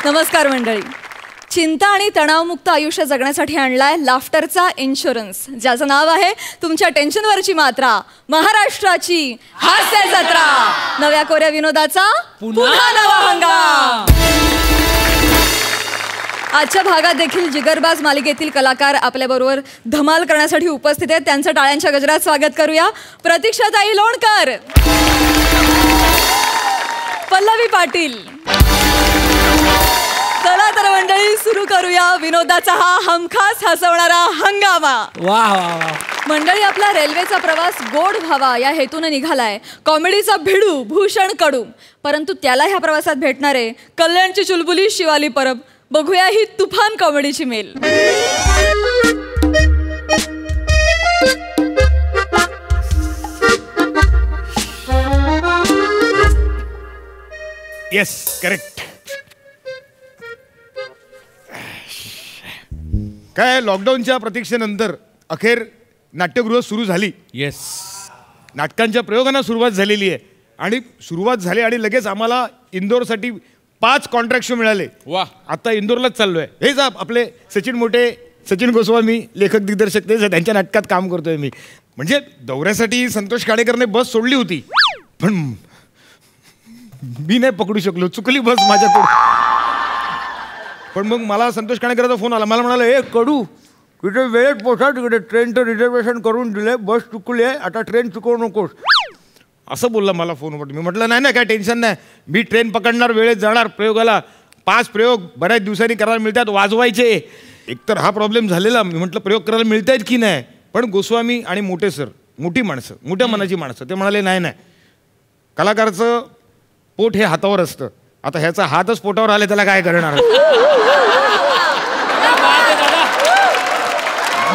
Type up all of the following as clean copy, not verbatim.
नमस्कार मंडळी. चिंता आणि तणावमुक्त आयुष्य जगण्यासाठी आणलाय लाफ्टरचा इन्शुरन्स, ज्याचं नाव आहे तुमच्या टेन्शनवरची मात्रा, महाराष्ट्राची हास्य जत्रा. नव्या कोऱ्या विनोदाचा पुन्हा नवा हंगाम. आजच्या भागात देखील जिगरबाज मालिकेतील कलाकार आपल्याबरोबर धमाल करण्यासाठी उपस्थित आहेत. त्यांचं टाळ्यांच्या गजरात स्वागत करूया. प्रतीक्षाताई लोणकर, पल्लवी पाटील. चला तर मंडळी, सुरू करूया विनोदाचा हा हमखास हसवणारा हंगामा. वाह वाह वाह. मंडळी, आपला रेल्वेचा प्रवास गोड व्हावा या हेतूने निघालाय कॉमेडीचा भिडू भूषण कडू. परंतु त्याला ह्या प्रवासात भेटणारे कल्याणची चुलबुली शिवाली परब. बघूया ही तुफान कॉमेडीची मेल. Yes, correct. काय लॉकडाऊनच्या प्रतीक्षेनंतर अखेर नाट्यगृह सुरू झाली. येस, नाटकांच्या प्रयोगांना सुरुवात झालेली आहे आणि सुरुवात झाली आणि लगेच आम्हाला इंदोरसाठी 5 कॉन्ट्रॅक्ट मिळाले. वा. आता इंदोरलाच चाललोय. हे जा आपले सचिन मोठे, सचिन गोस्वामी, लेखक दिग्दर्शक, ते त्यांच्या नाटकात काम करतोय मी. म्हणजे दौऱ्यासाठी संतोष काडेकरने बस सोडली होती, पण मी नाही पकडू शकलो, चुकली बस माझ्याकडून. पण मग मला संतोष काडेकरचा फोन आला. मला म्हणाला, हे कडू तिथे वेळेत पोचा, तिकडे ट्रेनचं रिझर्वेशन करून दिले, बस चुकली आहे, आता ट्रेन चुकवू नकोस, असं बोलला मला फोनवर. मी म्हटलं नाही काय टेन्शन नाही, मी ट्रेन पकडणार, वेळेत जाणार प्रयोगाला. 5 प्रयोग बऱ्याच दिवसांनी करायला मिळतात, वाजवायचे. एकतर हा प्रॉब्लेम झालेला. मी म्हटलं प्रयोग करायला मिळत आहेत की नाही. पण गोस्वामी आणि मोठे सर, मोठी माणसं, मोठ्या मनाची माणसं, ते म्हणाले नाही, कलाकाराचं पोट हे हातावर असतं, आता ह्याचा हातच पोटावर आले, त्याला काय करणार.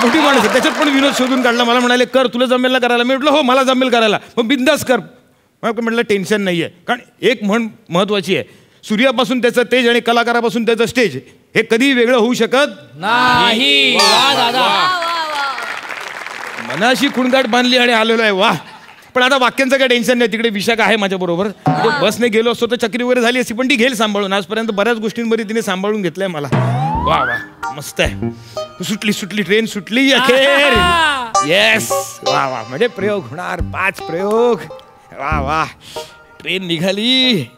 मोठी माणसं, त्याच्यात पण विनोद शोधून काढला. मला म्हणाले, कर, तुला जमेल ना करायला. मी म्हटलं हो, मला जमेल करायला, मग बिंदास कर. म्हटलं टेन्शन नाही आहे. कारण एक म्हण महत्वाची आहे, सूर्यापासून त्याचं तेज आणि कलाकारापासून त्याचं स्टेज हे कधीही वेगळं होऊ शकत नाही. मनाशी खुणगाठ बांधली आणि आलेलो आहे. वा. पण आता वाक्यांचं काही टेन्शन नाही, तिकडे विशाखा आहे माझ्याबरोबर. बसने गेलो असतो तर चक्री वगैरे झाली असती, पण ती घेईल सांभाळून. आजपर्यंत बऱ्याच गोष्टींमध्ये तिने सांभाळून घेतलंय मला. वा वा, मस्त आहे. सुटली ट्रेन सुटली अखेर. येस, वा वा. म्हणजे प्रयोग होणार, 5 प्रयोग. वा वा, ट्रेन निघाली.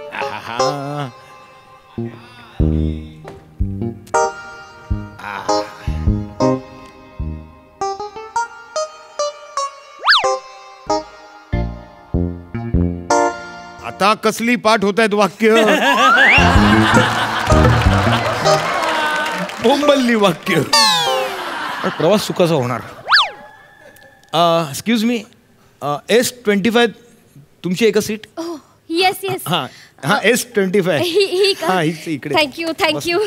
आता कसली पाठ होत आहेत वाक्य, बोंबलली वाक्य. प्रवास सुखाचा होणार. एक्सक्यूज मी, S25 तुमची एकच सीट. Yes yes. हां हां, S25. हां, हीच इकडे. थँक्यू.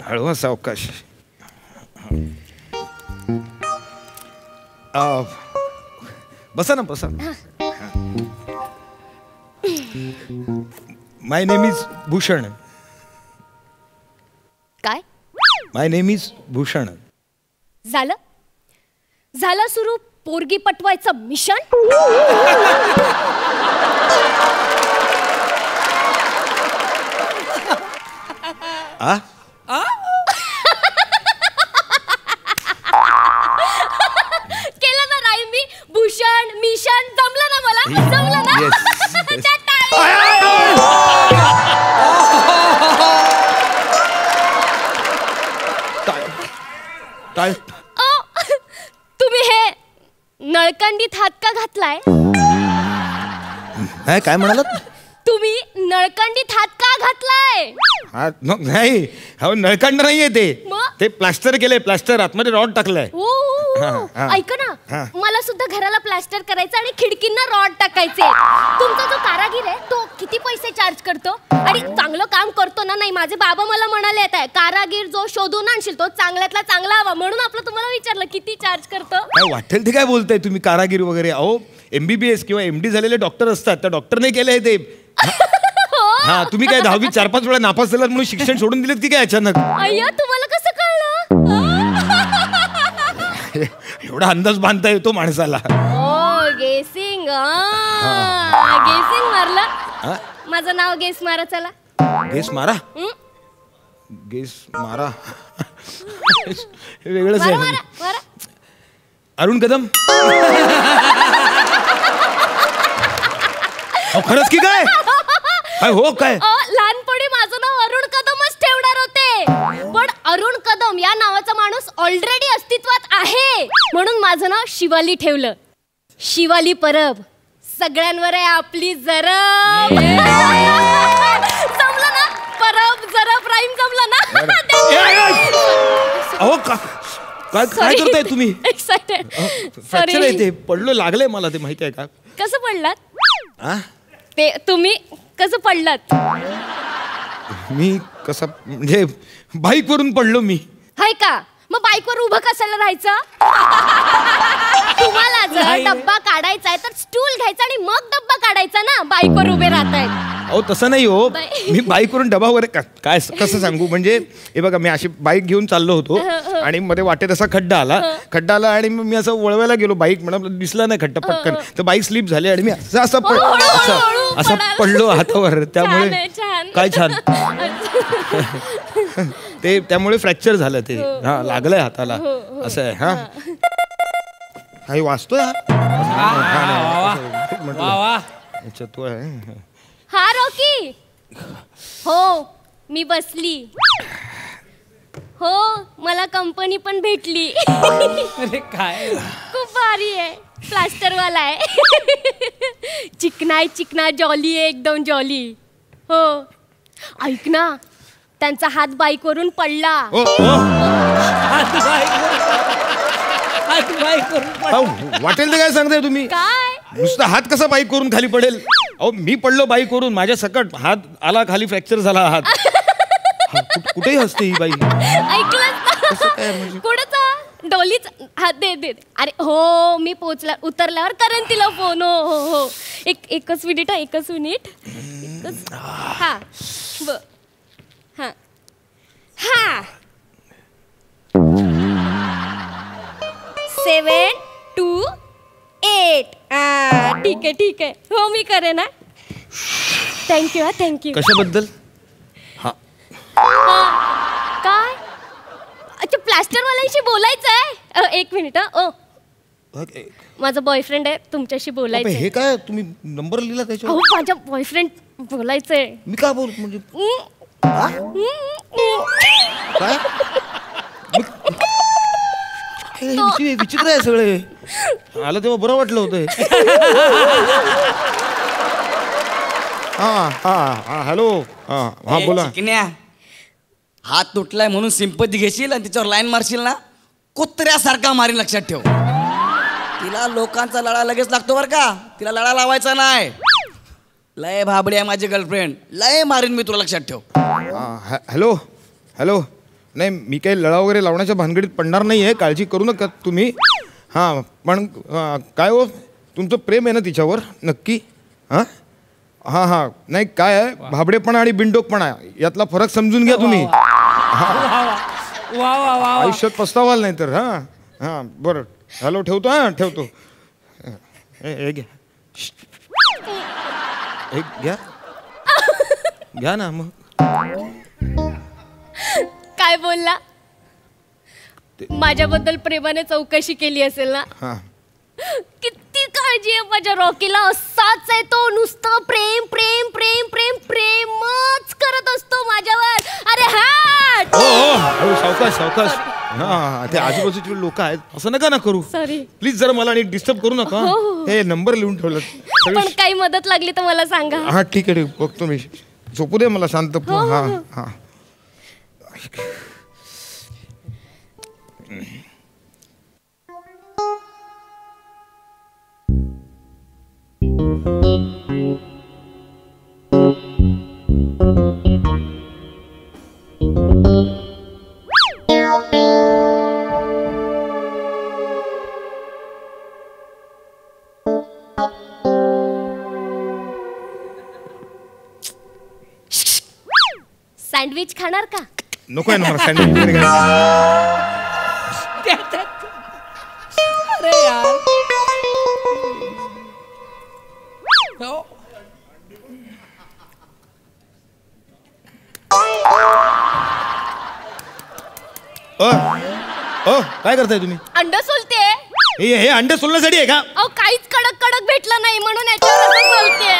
हळवा, सावकाश. बसा ना. माय नेम इज भूषण. काय माय नेम इज भूषण. झालं सुरू पोरगी पटवायचं मिशन. केलं ना राईम मी. भूषण मिशन जमलं ना मला. जमलं ना. तुम्ही हे नळकंडीत हात का घातलाय. काय म्हणालात तुम्ही नळकंडीत हात का घातलाय. नाही, हो नळकंड नाहीये ते प्लास्टर केलंय. प्लास्टर आतमध्ये रॉड टाकलाय. ऐक ना, मला सुद्धा घराला प्लास्टर करायचं आणि खिडकींना रॉड टाकायचे. तुमचा जो कारागीर आहे तो किती पैसे चार्ज करतो आणि चांगलं काम करतो ना. नाही, माझे बाबा मला म्हणाले, आहे कारागीर जो शोधून आणशील तो चांगल्यातला चांगला हवा, म्हणून आपलं तुम्हाला विचारलं किती चार्ज करतो. काय वाटेल ते काय बोलताय तुम्ही, कारागीर वगैरे. अहो, MBBS किंवा MD झालेले डॉक्टर असतात, त्या डॉक्टरने केलंय ते. हा, तुम्ही काय 10वी 4-5 वेळा नापास झालात म्हणून शिक्षण सोडून दिलेत की काय अचानक. अय्या, तुम्हाला कसं कळलं. एवढा अंदाज बांधता येतो माणसाला. गेसिंग मारलं. हा? माझं नाव गेस मारा चला. गेस मारा. हं? गेस मारा. हे वेगळंच मारा आहे. मारा मारा. अरुण कदम. खरंच की काय काय हो काय लहानपणी माझं नाव अरुण कदमच ठेवणार होते, पण अरुण कदम या नावाचा माणूस ऑलरेडी अस्तित्वात आहे म्हणून माझं नाव शिवाली ठेवलं. शिवाली परब, सगळ्यांवर आहे आपली जरब. जमलं ना परब जरब राईम जमलं ना. अहो काय काय करताय तुम्ही? एक्साइटेड. फ्रॅक्चर आहे ते, पडलो लागलंय मला ते माहिती आहे का? कसं पडलात? हा? ते तुम्ही कसं पडलात? मी कसा म्हणजे बाईक वरून पडलो मी. हाय का? मग बाईकवर उभं कशाला राहायचं? तुम्हाला जर डब्बा काढायचा आहे तर स्टूल घ्यायचा आणि मग डब्बा काढायचा ना, बाईकवर उभे राहतायत. अहो तसं नाही हो, मी बाईक वरून डबा वगैरे काय कसं सांगू म्हणजे हे बघा मी अशी बाईक घेऊन चाललो होतो आणि मध्ये वाटेत असा खड्डा आला आणि मी असं वळवायला गेलो बाईक, म्हणा दिसला नाही खड्डा पटकन, तर बाईक स्लिप झाली आणि मी असं पडलो हातावर. त्यामुळे काय छान ते त्यामुळे फ्रॅक्चर झालं ते. हा लागलंय हाताला असं आहे. हा हा वाचतोय अच्छा तो आहे. हा रॉकी. हो मी बसली. हो मला कंपनी पण भेटली. अरे काय खूप भारी आहे, प्लास्टरवाला आहे. चिकना जॉली आहे, एकदम जॉली. हो ऐक ना, त्यांचा हात बाईकवरून पडला. वाटेल ते काय सांगताय तुम्ही? काय नुसतं हात कसा बाईक करून खाली पडेल? अहो मी पडलो बाईक वरून, माझ्या सकट हात आला खाली, फ्रॅक्चर झाला हात. कुठेही हसते ही बाई. ऐकलं कुठचा डोलीच हात दे. अरे हो मी उतरल्यावर करेन तिला फोन. हो हो एकच मिनिट. हा ब हा हा 7, 2, 8. ठीक आहे. हो मी करेन ना. थँक्यू. कशाबद्दल? काय? अच्छा प्लास्टरवाल्यांशी बोलायचं आहे. एक मिनिट. माझा बॉयफ्रेंड आहे, तुमच्याशी बोलायचं. हे काय तुम्ही नंबर लिहिला त्याच्यावर? माझ्या बॉयफ्रेंड बोलायचंय. मी काय बोल म्हणजे काय विचित्र आहे सगळे. आलं तेव्हा बरं वाटलं होतं. हा हॅलो. हा बोला. हात तुटलाय म्हणून सिंपती घेशील आणि तिच्यावर लाईन मारशील ना, कुत्र्यासारखा मारी, लक्षात ठेव. तिला लोकांचा लळा लगेच लागतो बरं का, तिला लळा लावायचा नाही. लय भाबडी आहे माझी गर्लफ्रेंड, लय मारीन मी तुला, लक्षात ठेव. हॅलो. नाही मी काही लळा वगैरे लावण्याच्या भानगडीत पडणार नाही आहे, काळजी करू नका तुम्ही. हां पण काय हो, तुमचं प्रेम आहे ना तिच्यावर नक्की? हां नाही काय आहे, भाबडेपणा आणि बिंडोकपणा यातला फरक समजून घ्या तुम्ही. आयुष्यात पस्तावाल नाही तर. हां बरं हॅलो ठेवतो. घ्या ना मग. काय बोलला? माझ्याबद्दल प्रेमाने चौकशी केली असेल ना. किती काळजी आहे माझ्या रॉकीला. असाच आहे तो, नुसतं प्रेम प्रेम प्रेम प्रेम प्रेमच करत असतो माझ्यावर. अरे हाट. सावकाश. हा ते आजूबाजूचे लोक आहेत, असं नका ना करू. सॉरी प्लीज जरा मला डिस्टर्ब करू नका. हे नंबर लिहून ठेवलं. पण काही मदत लागली तर मला सांगा. हा ठीक आहे बघतो मी. झोपू दे मला शांत. हा सँडविच खाणार का? नको आहे ना मला सँडविच. अरे यार काय करताय तुम्ही? अंड सोलते. हे अंडे सोलण्यासाठी आहे का? अहो काहीच कडक कडक भेटलं नाही म्हणून याच्यावर सोलते.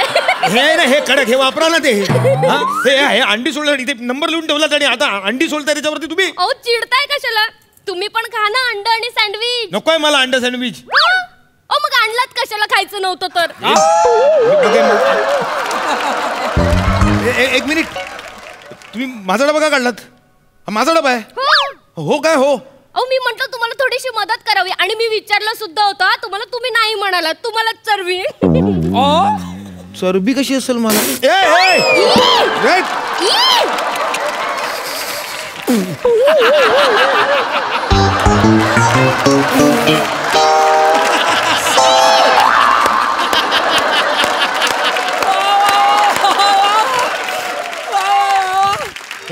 हे ना हे कडक हे वापरा ना ते. हा? हे अंडी सोलण्यासाठी ते नंबर लिहून ठेवला आणि आता अंडी सोलताय त्याच्यावरती तुम्ही. अहो चिडताय कशाला? तुम्ही पण खा ना अंड आणि सँडविच. नकोय मला अंडा सँडविच. अहो मग आणलात कशाला खायचं नव्हतं तर? एक मिनिट, तुम्ही माझा डबा का काढलात? माझा डबा आहे. हो काय हो? अहो मी म्हंटल तुम्हाला थोडीशी मदत करावी आणि मी विचारलं सुद्धा होतं तुम्हाला, तुम्ही नाही म्हणालात. तुम्हाला चरबी. चरबी कशी असेल मला?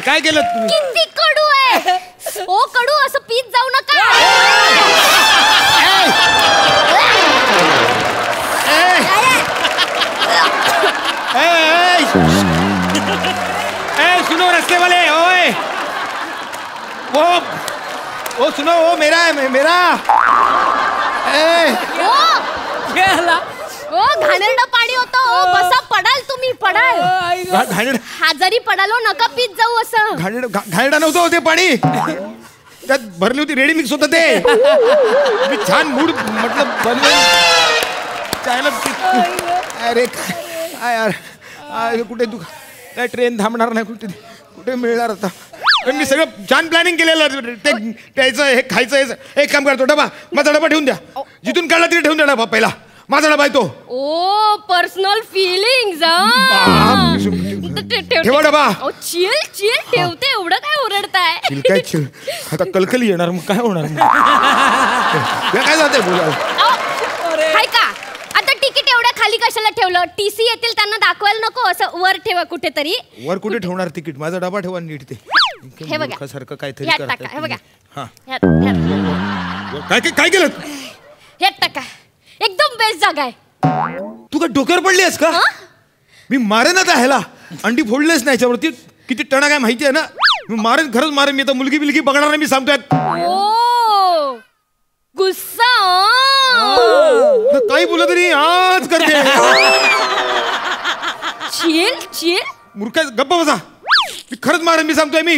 काय केलं तुम्ही? किती कडू आहे. ओ कडू असं पीत जाऊ नका. सुनो रस्ते वाले, ओए वो सुनो, वो मेरा है मेरा. ओ घाणेरडं पाणी होतं. ओ बसा, पडाल तुम्ही, पडाल. आजारी पडालो, नका पीत जाऊ असं. घाणेरडा नव्हतं ते पाणी, त्यात भरली होती, रेडी मिक्स होतं ते. मी छान मूड म्हटलं बनवेल. अरे काय यार, कुठे तू काय ट्रेन थांबणार नाही, कुठे मिळणार आता. पण मी सगळं छान प्लॅनिंग केलेलं. ते प्यायचं, हे खायचं. एक काम करतो, डबा माझा डबा ठेवून द्या. जिथून काढला तिथे ठेवून द्या डबा. पहिला माझा डबा आहे तो. ओ पर्सनल फिलिंग्स. ठेवा डबा. चिल चिल ठेवते. एवढं काय ओरडताय? काय चिल, आता कलकली येणार, मग काय होणार? काय जाते बोला. हाय का आता तिकीट एवढ्या खाली कशाला ठेवलं? टीसी येतील त्यांना दाखवायला नको? असं वर ठेवा कुठेतरी. वर कुठे ठेवणार तिकीट? माझा डबा ठेवा नीट. ते हे बघा सारखं काहीतरी ह्यात टाका. हे बघा काय केलं? ह्यात टाका. एकदम बेस्ट जागा आहे. तू का डोक्यावर पडलीस का? मी मारेन आता ह्याला. अंडी फोडलेच नाही याच्यावरती. किती टणा काय माहिती आहे ना. मी मारेन, खरंच मारेन. मी आता मुलगी बिलगी बघणार नाही, मी सांगतोय. ओ गुस्सा. काही बोलत तरी आज करते. Chill chill. मूर्ख गप्प बसा. मी खरंच मारेन, मी सांगतोय. मी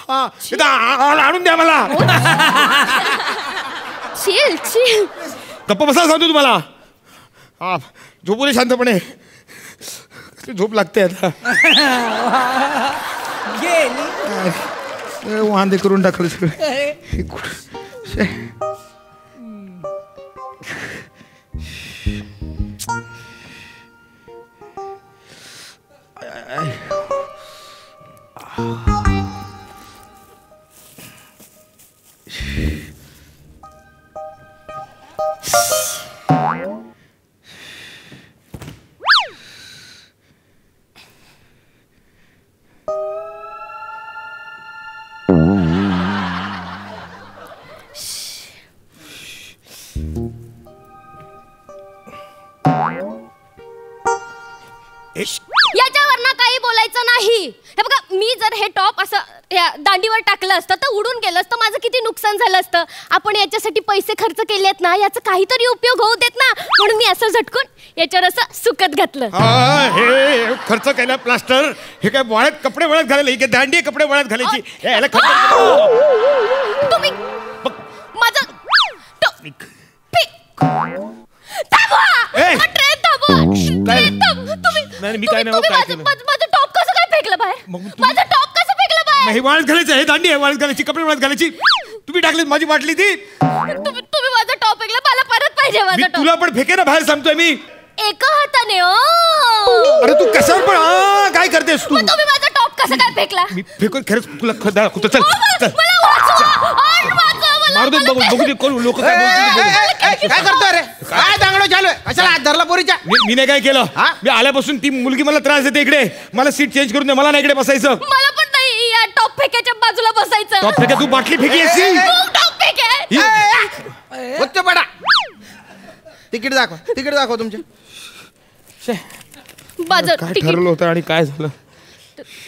आणून द्या मला. Chill chill. गप्प बसा सांगतो तुम्हाला. हा झोपू दे शांतपणे. झोप लागते आता. वांदे करून टाकलं सगळं. याच्यावर ना काही बोलायचं नाही. हे बघा, मी जर हे टॉप असं दांडीवर टाकलं असतं तर उडून गेलं असतं. माझं किती नुकसान झालं असतं. आपण याच्यासाठी पैसे खर्च केलेत ना, याचा काहीतरी उपयोग होऊ देत ना, म्हणून मी असं झटकून याच्यावर असं सुकत घातलं. हे खर्च केला प्लास्टर. हे काय वाळत कपडे वळत घालायला, हे दांडी कपडे वळत घालायची. तुम्ही माझं माझं टॉप कसं काय फेकलं बाहेर? माझं टॉप कसं फेकलं बाहेर? हे वाळत घालायचं, हे दांडी आहे वाळत घालायची, कपडे वळत घालायची. तुम्ही टाकलेत, माझी वाटली ती. तुम्ही माझा टॉप फेकला, मला परत पाहिजे माझा टॉप. तुला पण फेके ना बाहेर, सांगतोय मी. एका हाताने. अरे तू कशावर पण काय करतेस तू? तुम्ही माझा टॉप कसं काय फेकला? मी फेकून खरंच तुला दाखवतो. चल मारू दे, बघू दे कोण लोक काय करतोय रे? काय दांगडो चालू आहे? कशाला हात धरला पोरीच्या? मी नाही काय केलं. मी आल्यापासून ती मुलगी मला त्रास देते. इकडे मला सीट चेंज करून दे. मला नाही इकडे बसायचं. मला पण नाही या टॉप फेक्याच्या बाजूला बसायचं. टॉप फेक्या? तू बाटली फेकी असेल. टॉप फेक्या. होते पडा. तिकीट दाखव तुमचे. काय ठरवलं होतं आणि काय झालं?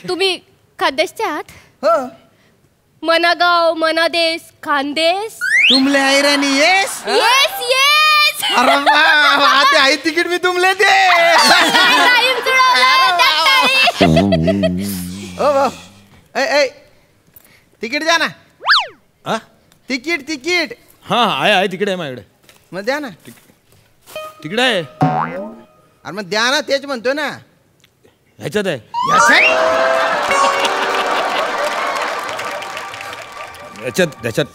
तुम्ही खाद्यशचे आहात? हो. मनगाव मनदेश खानदेश. तुमले हैराणी येस. Yes yes. अरे वा, आते आई तिकीट मी तुमले दे. ओ ए तिकीट द्या ना. हा तिकीट तिकीट हा आहे तिकीट आहे माझ्याकडे. मग द्या ना. तिकीट आहे अरे मग द्या ना, तेच म्हणतो ना. ह्याच्यात आहे. ह्याच्यात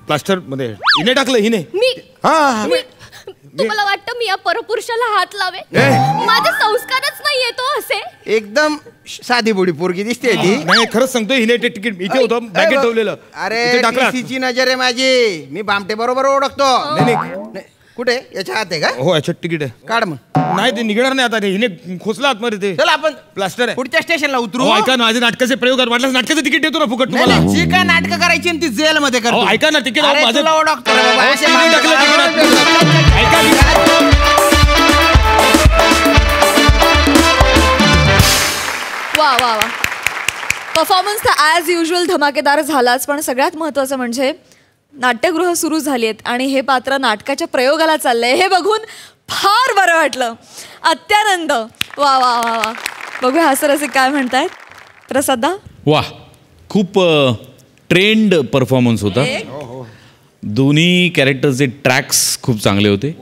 प्लास्टर मध्ये हिने टाकलं हिने. मी हा तुम्हाला वाटतं मी या परपुरुषाला हात लावे? ए. माझे संस्कारच नाही येतो असे. एकदम साधी बुडी पोरगी दिसते ती. नाही खरंच सांगतोय हिने ते तिकीट इथे होतं बॅगेत ठेवलेलं. अरे इथे टाकलं. तिची नजर आहे माझी. मी बामटे बरोबर ओळखतो. नाही कुठे याच्या हात आहे का? हो याच्यात तिकीट आहे. काढ मग. नाही ते निघणार नाही आता. हिने खोचला आतमध्ये ते. चल आपण प्लास्टर आहे. पुढच्या स्टेशनला उतरू. हो ऐका ना, माझे नाटकाचे प्रयोग वाटल्यास नाटकाचं तिकीट देतो ना फुकट नाही, तुम्हाला. नाही, जी काय नाटकं करायची ती जेल मध्ये करतो. अहो, ऐका ना, तिकीट अरे, माझं- तुला ओळखतो रे बाबा. अहो, असे तिकीट टाकलं माणसं- तिकीटात. ऐका मी- वा वा वा. परफॉर्मन्स तर ॲज युजल धमाकेदार झालाच, पण सगळ्यात महत्त्वाचं म्हणजे नाट्यगृह सुरू झाली आहेत आणि हे पात्र नाटकाच्या प्रयोगाला चाललंय हे बघून फार बरं वाटलं. अत्यानंद. वा वा वा वा. बघूया हास्यरसिक काय म्हणतायत. प्रसादा. वा, खूप ट्रेंड परफॉर्मन्स होता. दोन्ही कॅरेक्टरचे ट्रॅक्स खूप चांगले होते.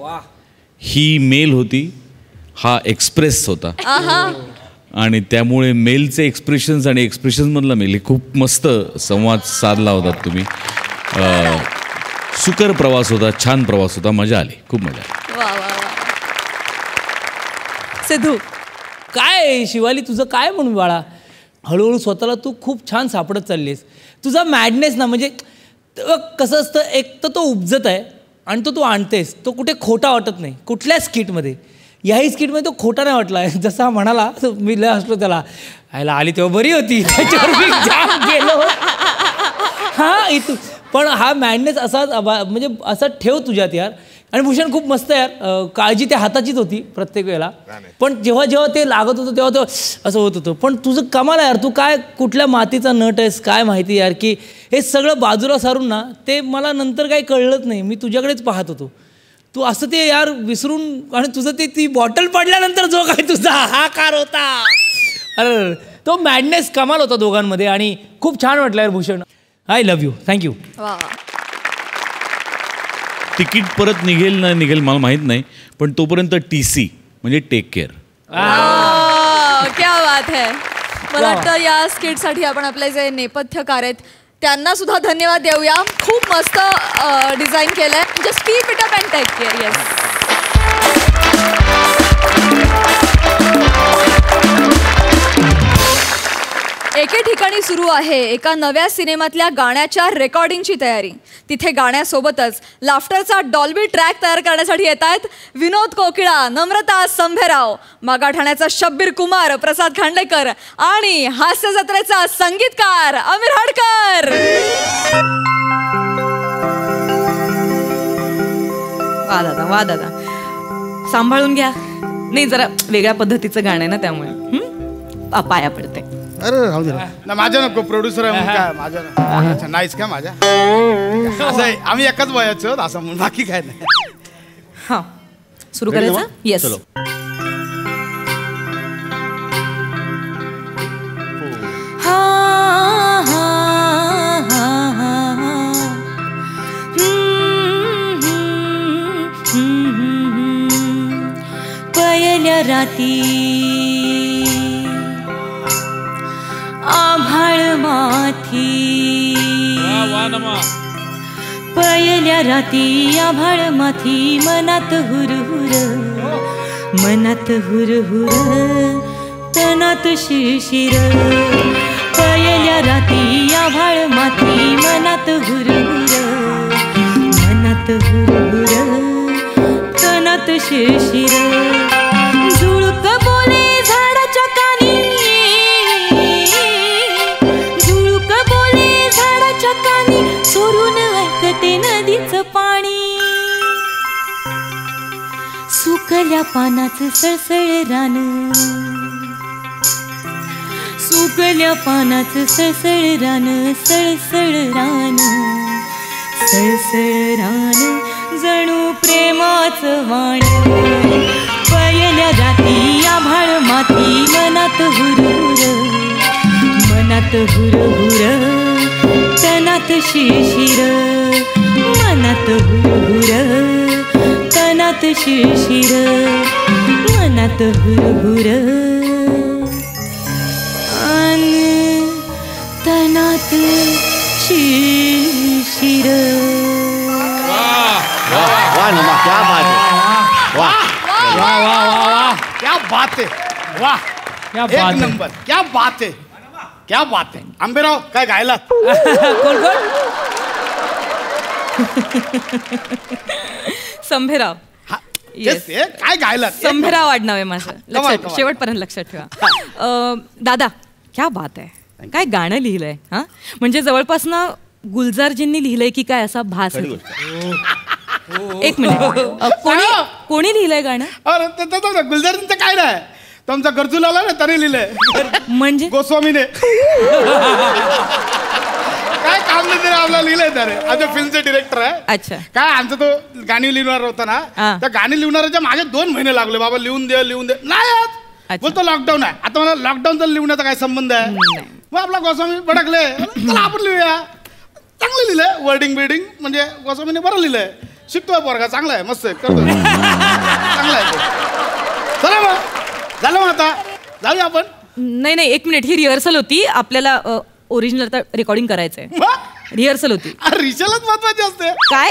ही मेल होती, हा एक्सप्रेस होता. आणि त्यामुळे मेलचे एक्सप्रेशन्स आणि एक्सप्रेशन्समधला मेल हे खूप मस्त संवाद साधला होता तुम्ही. सुकर प्रवास होता, छान प्रवास होता, मजा आली, खूप मजा आली. वा वा वा. सिद्धू. काय शिवाली तुझं काय म्हणून बाळा, हळूहळू स्वतःला तू खूप छान सापडत चाललीस. तुझा मॅडनेस ना, म्हणजे कसं असतं, एक तर तो उपजत आहे आणि तो तू आणतेस, तो कुठे खोटा वाटत नाही कुठल्याच स्किटमध्ये. याही स्किटमध्ये तो खोटा नाही वाटला आहे. जसा म्हणाला मी लय हसलो त्याला, आयला आली तेव्हा बरी होती, त्याच्यावर मी जाम गेलो. हां इथून पण हा मॅडनेस असा म्हणजे असं ठेव तुझ्यात यार. आणि भूषण खूप मस्त यार, काळजी त्या हाताचीच होती प्रत्येक वेळेला, पण जेव्हा जेव्हा ते लागत होतं तेव्हा तो असं होत होतं. पण तुझं कमाल यार, तू काय कुठल्या मातीचा नट आहेस काय माहिती यार, की हे सगळं बाजूला सारून ना, ते मला नंतर काही कळलंच नाही. मी तुझ्याकडेच पाहत होतो, तू असं ते यार विसरून, आणि तुझं ते ती बॉटल पडल्यानंतर जो काय तुझा हाकार होता, अरे तो मॅडनेस कमाल होता दोघांमध्ये. आणि खूप छान वाटलं यार Bhushan. I love you. Thank you. वा वा. तिकीट परत निघेल ना निघेल मला माहीत नाही, पण तोपर्यंत TC म्हणजे टेक केअर. क्या बात है. मला वाटतं या स्किटसाठी आपण आपले जे नेपथ्यकार आहेत त्यांना सुद्धा धन्यवाद देऊया. खूप मस्त डिझाईन केलंय. Just keep it up and take care. Yes. एके ठिकाणी सुरू आहे एका नव्या सिनेमातल्या गाण्याच्या रेकॉर्डिंगची तयारी. तिथे गाण्यासोबतच लाफ्टरचा डॉल्बी ट्रॅक तयार करण्यासाठी येत आहेत विनोद कोकिळा, नम्रता संभेराव, मागाठाण्याचा शब्बीर कुमार, प्रसाद खांडेकर आणि हास्य जत्रेचा संगीतकार आमिर हडकर. वा दादा, वा दादा, सांभाळून घ्या. नाही जरा वेगळ्या पद्धतीचं गाणं आहे ना, त्यामुळे पाया पडते. अरे राहू दे ना, माझ्या नको प्रोड्युसर आहे म्हणून काय माझ्या. अच्छा नाहीच का माझ्या. असं आहे, आम्ही एकाच वयाचं असं म्हणून, बाकी काय नाही. हां सुरू करायचं. येस. पयल्या राती आभाळ माथी, पयल्या राती आभाळ माथी, मनात हुरहुर, मनात हुरहुर, तनात शिरशिर. पयल्या राती आभाळ माथी, मनात हुरहुर, मनात हुरहुर, तनात शिरशिर. झुळक बोले झाडाच्या कानी, झुळक बोले झाडाच्या कानी, सोडून ऐकते नदीचं पाणी. सुकल्या पानाचं सळसळ रान, सुक पिकल्या पानाचं सळसळ रान सळसळ रान सळसळ रान जणू प्रेमाचं वाण पयल्या राती आभाळ माती मनात हुरहुर मनात हुरहुर तनात शिरशिर मनात हुरहुर तनात शिरशिर मनात हुरहुर तनात शिरशिर. वाह नमा, क्या बात है. वाह वाह वाह वाह वाह, क्या बात है. वाह, क्या एक बात है. नंबर. क्या बात है, क्या बात है. आंबेराव काय गायलात. कोण कोण? संभेराव. Yes, काय गायलात. संभेराव आडनाव आहे माझं. लक्षात कमाल. शेवटपर्यंत लक्षात ठेवा. दादा क्या बात आहे. काय गाणं लिहिलंय हा. म्हणजे जवळपास ना गुलजारजींनी लिहिलंय की काय असा भास आहे. एक मिनिट कोणी लिहिलंय गाणं. गुलजारींचं काय नाही. तुमचा गरजूलाला ना त्याने लिहिलंय. म्हणजे गोस्वामीने काय काम नाही आपल्याला लिहिलंय त्याने. आमच्या फिल्मचे डिरेक्टर आहे. अच्छा. काय आमचं तो गाणी लिहिणार होता ना, त्या गाणी लिहिणाऱ्याच्या माझे 2 महिने लागले. बाबा लिहून दे नाही बोलतो लॉकडाऊन आहे. आता मला लॉकडाऊनचा लिहिण्याचा काय संबंध आहे. मग आपला गोस्वामी भडकले, चला आपण लिहूया. चांगलं लिहिलंय वर्डिंग बिल्डिंग, म्हणजे गोस्वामीने बरं लिहिलंय. शिकतोय पोरगा, चांगला आहे, मस्त आहे, करतो चांगला आहे. चला मग झालं मग आता जाऊया आपण. नाही एक मिनिट, ही रिहर्सल होती. आपल्याला ओरिजिनल आता रेकॉर्डिंग करायचंय. रिहर्सल होती. रिशलच महत्वाची असते. काय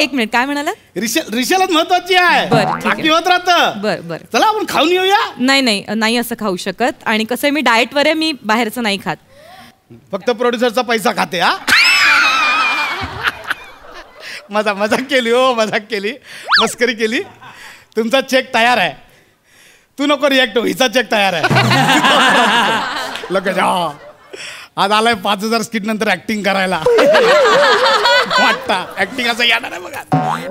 एक मिनिट काय म्हणाला. रिशलच महत्वाची आहे. बाकी होत राहतं. बर चला आपण खाऊन येऊया. नाही असं खाऊ शकत. आणि कसं आहे मी डाएटवर आहे, मी बाहेरचं नाही खात. फक्त प्रोड्युसरचा पैसा खाते. हा मजाक केली हो, मजाक केली, मस्करी केली. तुमचा चेक तयार आहे. तू नको रिॲक्ट हो, हिचा चेक तयार आहे. लगेच आज आलाय 5000 स्किट नंतर ऍक्टिंग करायला. वाटतं ऍक्टिंग असं येणार आहे बघा.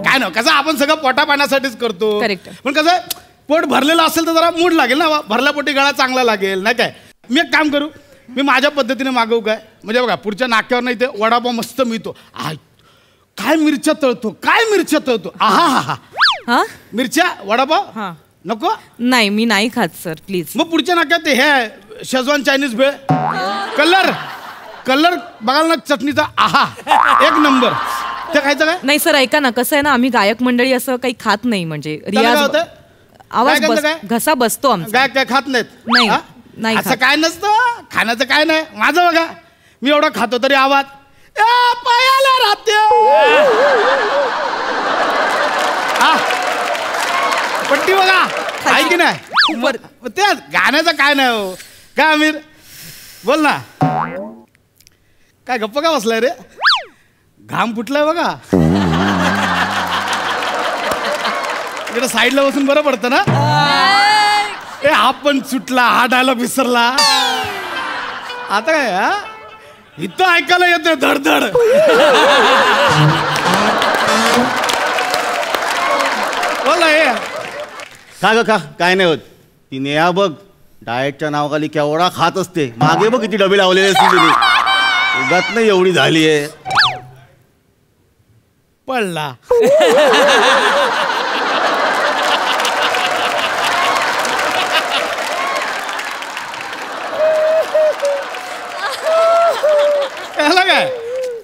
काय ना कसं आपण सगळं पोटा पाण्यासाठीच करतो. पण कसं पोट भरलेलं असेल तर जरा मूड लागेल ना. भरल्या पोटी गळा चांगला लागेल नाही काय. मी एक काम करू, मी माझ्या पद्धतीने मागवू काय. म्हणजे बघा पुढच्या नाक्यावर नाही ते वडापाव मस्त मिळतो. काय मिरच्या तळतो. आहा मिरच्या वडापाव नको. नाही मी नाही खात सर प्लीज. मग पुढच्या नाक्यात ते हे शेजवान चायनीज भेळ कलर बघाल ना चटणीचा. आहा एक नंबर. ते खायचं काय. नाही सर ऐका ना, कसं आहे ना आम्ही गायक मंडळी असं काही खात नाही. म्हणजे रियाज आवाज घसा बसतो आमचा. काय खात नाहीत. नाही असं काय नसतं. खाण्याचं काय नाही. माझं बघा मी एवढं खातो तरी आवाज पायाला राहते. पट्टी बघा आहे की नाही. ते गाण्याचं काय नाही हो. काय आमिर बोल ना. काय गप्प का बसलाय रे. घाम फुटलाय बघा. इकडे साईडला बसून बरं पडतं ना. हा पण सुटला, हा डायलॉग विसरला. आता काय इथं ऐकायला येतोय धडधड. बोला हे का काय नाही होत. ती नेहा बघ डाएटच्या नावाखाली केवढा खात असते. मागे बघ किती डबे लावलेले असते तिने. उगाच नाही एवढी झाली आहे. पडला.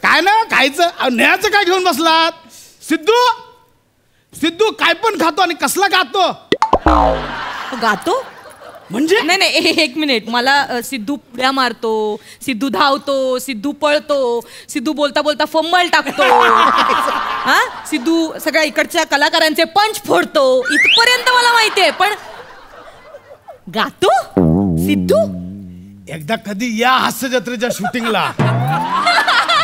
काय ना खायचं. नेहाचं काय घेऊन बसलात. सिद्धू काय पण खातो आणि कसला गातो म्हणजे नाही एक मिनिट. मला सिद्धू पुड्या मारतो, सिद्धू धावतो, सिद्धू पळतो, सिद्धू बोलता बोलता फंबल टाकतो. हा सिद्धू सगळ्या इकडच्या कलाकारांचे पंच फोडतो. इथपर्यंत मला माहितीये. पण गातो सिद्धू. एकदा कधी या हास्य जत्रेच्या शूटिंगला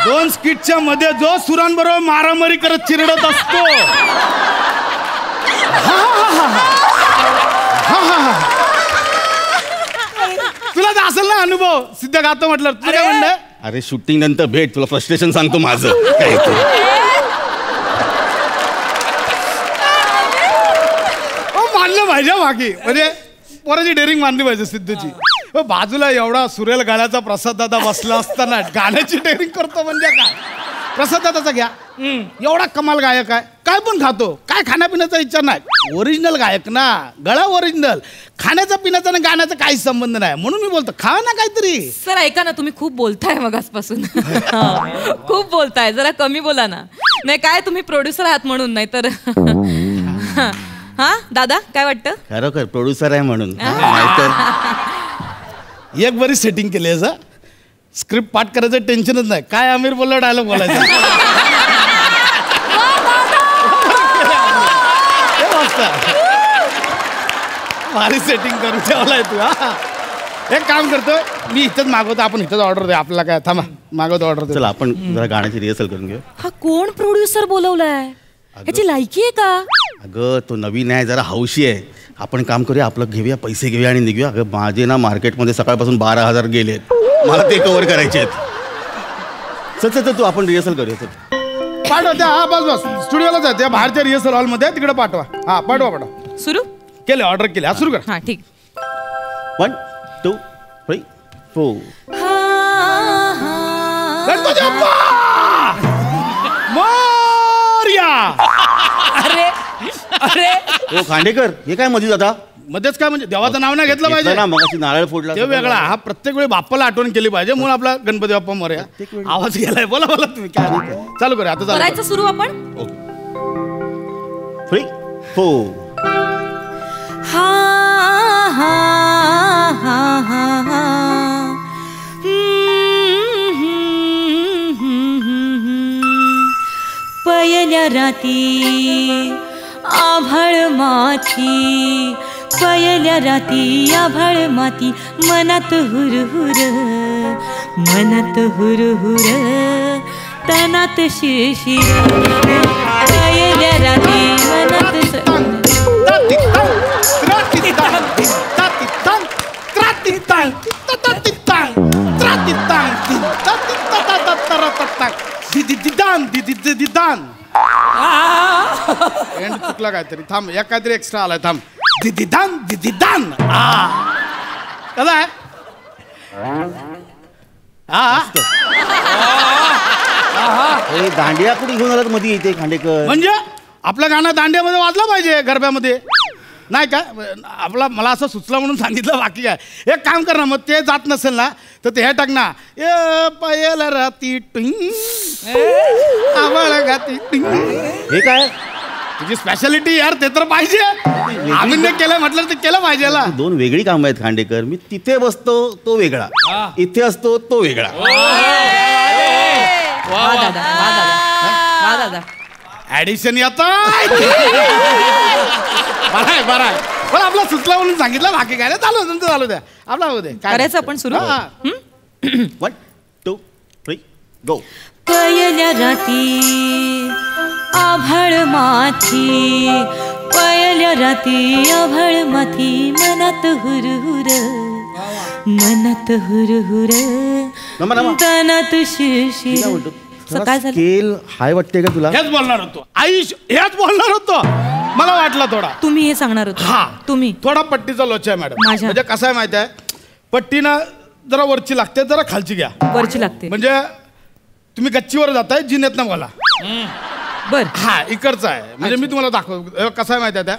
2 स्किटच्या मध्ये जो सुरांबरोबर मारामारी करत चिरडत असतो. तुला तर असेल ना अनुभव. सिद्ध गातो म्हटलं तुला काय म्हणणं. अरे शूटिंग नंतर भेट, तुला फ्रस्ट्रेशन सांगतो माझं. मानलं पाहिजे बाकी म्हणजे पोराची डेअरिंग मानली पाहिजे सिद्धूची. बाजूला एवढा सुरेल गाण्याचा प्रसाद दादा बसला असताना गाण्याची टेरिंग करतो म्हणजे काय? प्रसाद दादाचा घ्या, एवढा कमाल गायक आहे, काय पण खातो, काय खाण्यापिण्याचा इच्छा नाही, ओरिजिनल गायक ना, गळा ओरिजिनल, खाण्याचा पिण्याचा आणि गाण्याचा काहीच संबंध नाही, म्हणून मी बोलतो खा ना काहीतरी. सर ऐका ना, तुम्ही खूप बोलताय मगासपासून. खूप बोलताय, जरा कमी बोला ना. नाही काय तुम्ही प्रोड्युसर आहात म्हणून, नाही तर. हा दादा काय वाटतं? खरोखर प्रोड्युसर आहे म्हणून. एक बरी सेटिंग केली आहे, स्क्रिप्ट पाठ करायचं टेन्शनच नाही, काय आमिर बोलला डायलॉग बोलायचा. भारी सेटिंग करून ठेवलाय तू. एक काम करतो मी, इथंच मागवतो, आपण इथंच ऑर्डर दे, आपल्याला काय थांबा मागवतो ऑर्डर. चला आपण जरा गाण्याची रिहर्सल करून घेऊ. हा कोण प्रोड्युसर बोलवलाय? ह्याची लायकी आहे का? अगं तो नवीन आहे, जरा हौशी आहे. आपण काम करूया, आपलं घेऊया, पैसे घेऊया आणि निघूया. अगं माझे ना मार्केटमध्ये सकाळपासून 12,000 गेलेत, मला ते कव्हर करायचे आहेत. चल तू आपण रिहर्सल करूया. पाठवा त्या, हा बस बस स्टुडिओला जा, त्या बाहेरच्या रिहर्सल हॉलमध्ये तिकडे पाठवा. हा पाठवा. सुरू केले, ऑर्डर केले, हा सुरू कर. हा ठीक. 1 2 3 4. गणपती बाप्पा मोरया. अरे ओ खांडेकर, हे काय मध्ये जाता? मध्येच काय म्हणजे देवाचं नाव नाही घेतलं पाहिजे ना, मग नारळ फोडला ते वेगळा. हा प्रत्येक वेळी बाप्पाला आठवण केली पाहिजे, म्हणून आपला गणपती बाप्पा मोरया. आवाज गेलाय, बोला तुम्ही काय चालू करूया आता. करायचं सुरू आपण. 3 4. हा हा हा हा हा. पयल्या राती आभाळ माथी, पयल्या राती आभाळ माती, मनात हुरहुर, मनात हुरहुर, तनात शिरशिर, पयल्या राती मनात एंड चुकला काहीतरी. थांब, एक काहीतरी एक्स्ट्रा आलाय. थांब. दिदिदान दिदिदान. कसा आहे? दांडिया कुठे घेऊन आलात मध्ये इथे खांडेकर? म्हणजे आपलं गाणं दांड्यामध्ये वाजलं पाहिजे, गरब्यामध्ये नाही का? आपला मला असं सुचलं म्हणून सांगितलं, बाकी काय. एक काम कर ना, मग ते जात नसेल ना तर ते हे टाक ना, ए पायल राती टिंग आवाळ गाती टिंग. हे काय तुझी स्पेशालिटी यार, ते तर पाहिजे. आम्ही केलं म्हटलं ते केलं पाहिजे. 2 वेगळी कामं आहेत खांडेकर. मी तिथे बसतो तो वेगळा, इथे असतो तो वेगळा. दादा ऍडिशन येत बरं आहे. पण आपला सुचला म्हणून सांगितलं, बाकी काय नाही. चालू तुमचं चालू द्या, आपला होऊ दे. करायचं आपण सुरू. 1 2 3 गो. पयल्या राती आभाळ माथी, पयल्या राती आभाळ माथी, मनात हुरहुर, मनात हुरहुर, तनात शिरशिर. काय स्केल हाय वाटते का तुला? हेच बोलणार होतो आयुष, हेच बोलणार होतो. मला वाटलं थोडा तुम्ही हे सांगणार होता. हा तुम्ही थोडा पट्टीचा लोचा आहे मॅडम. म्हणजे कसं आहे माहिती आहे, पट्टीनं जरा वरची लागते, जरा खालची घ्या. वरची लागते म्हणजे तुम्ही गच्चीवर जाताय, जिनेत ना बोला. बर हा इकडचा आहे. म्हणजे मी तुम्हाला दाखव कसं आहे माहिती आहे,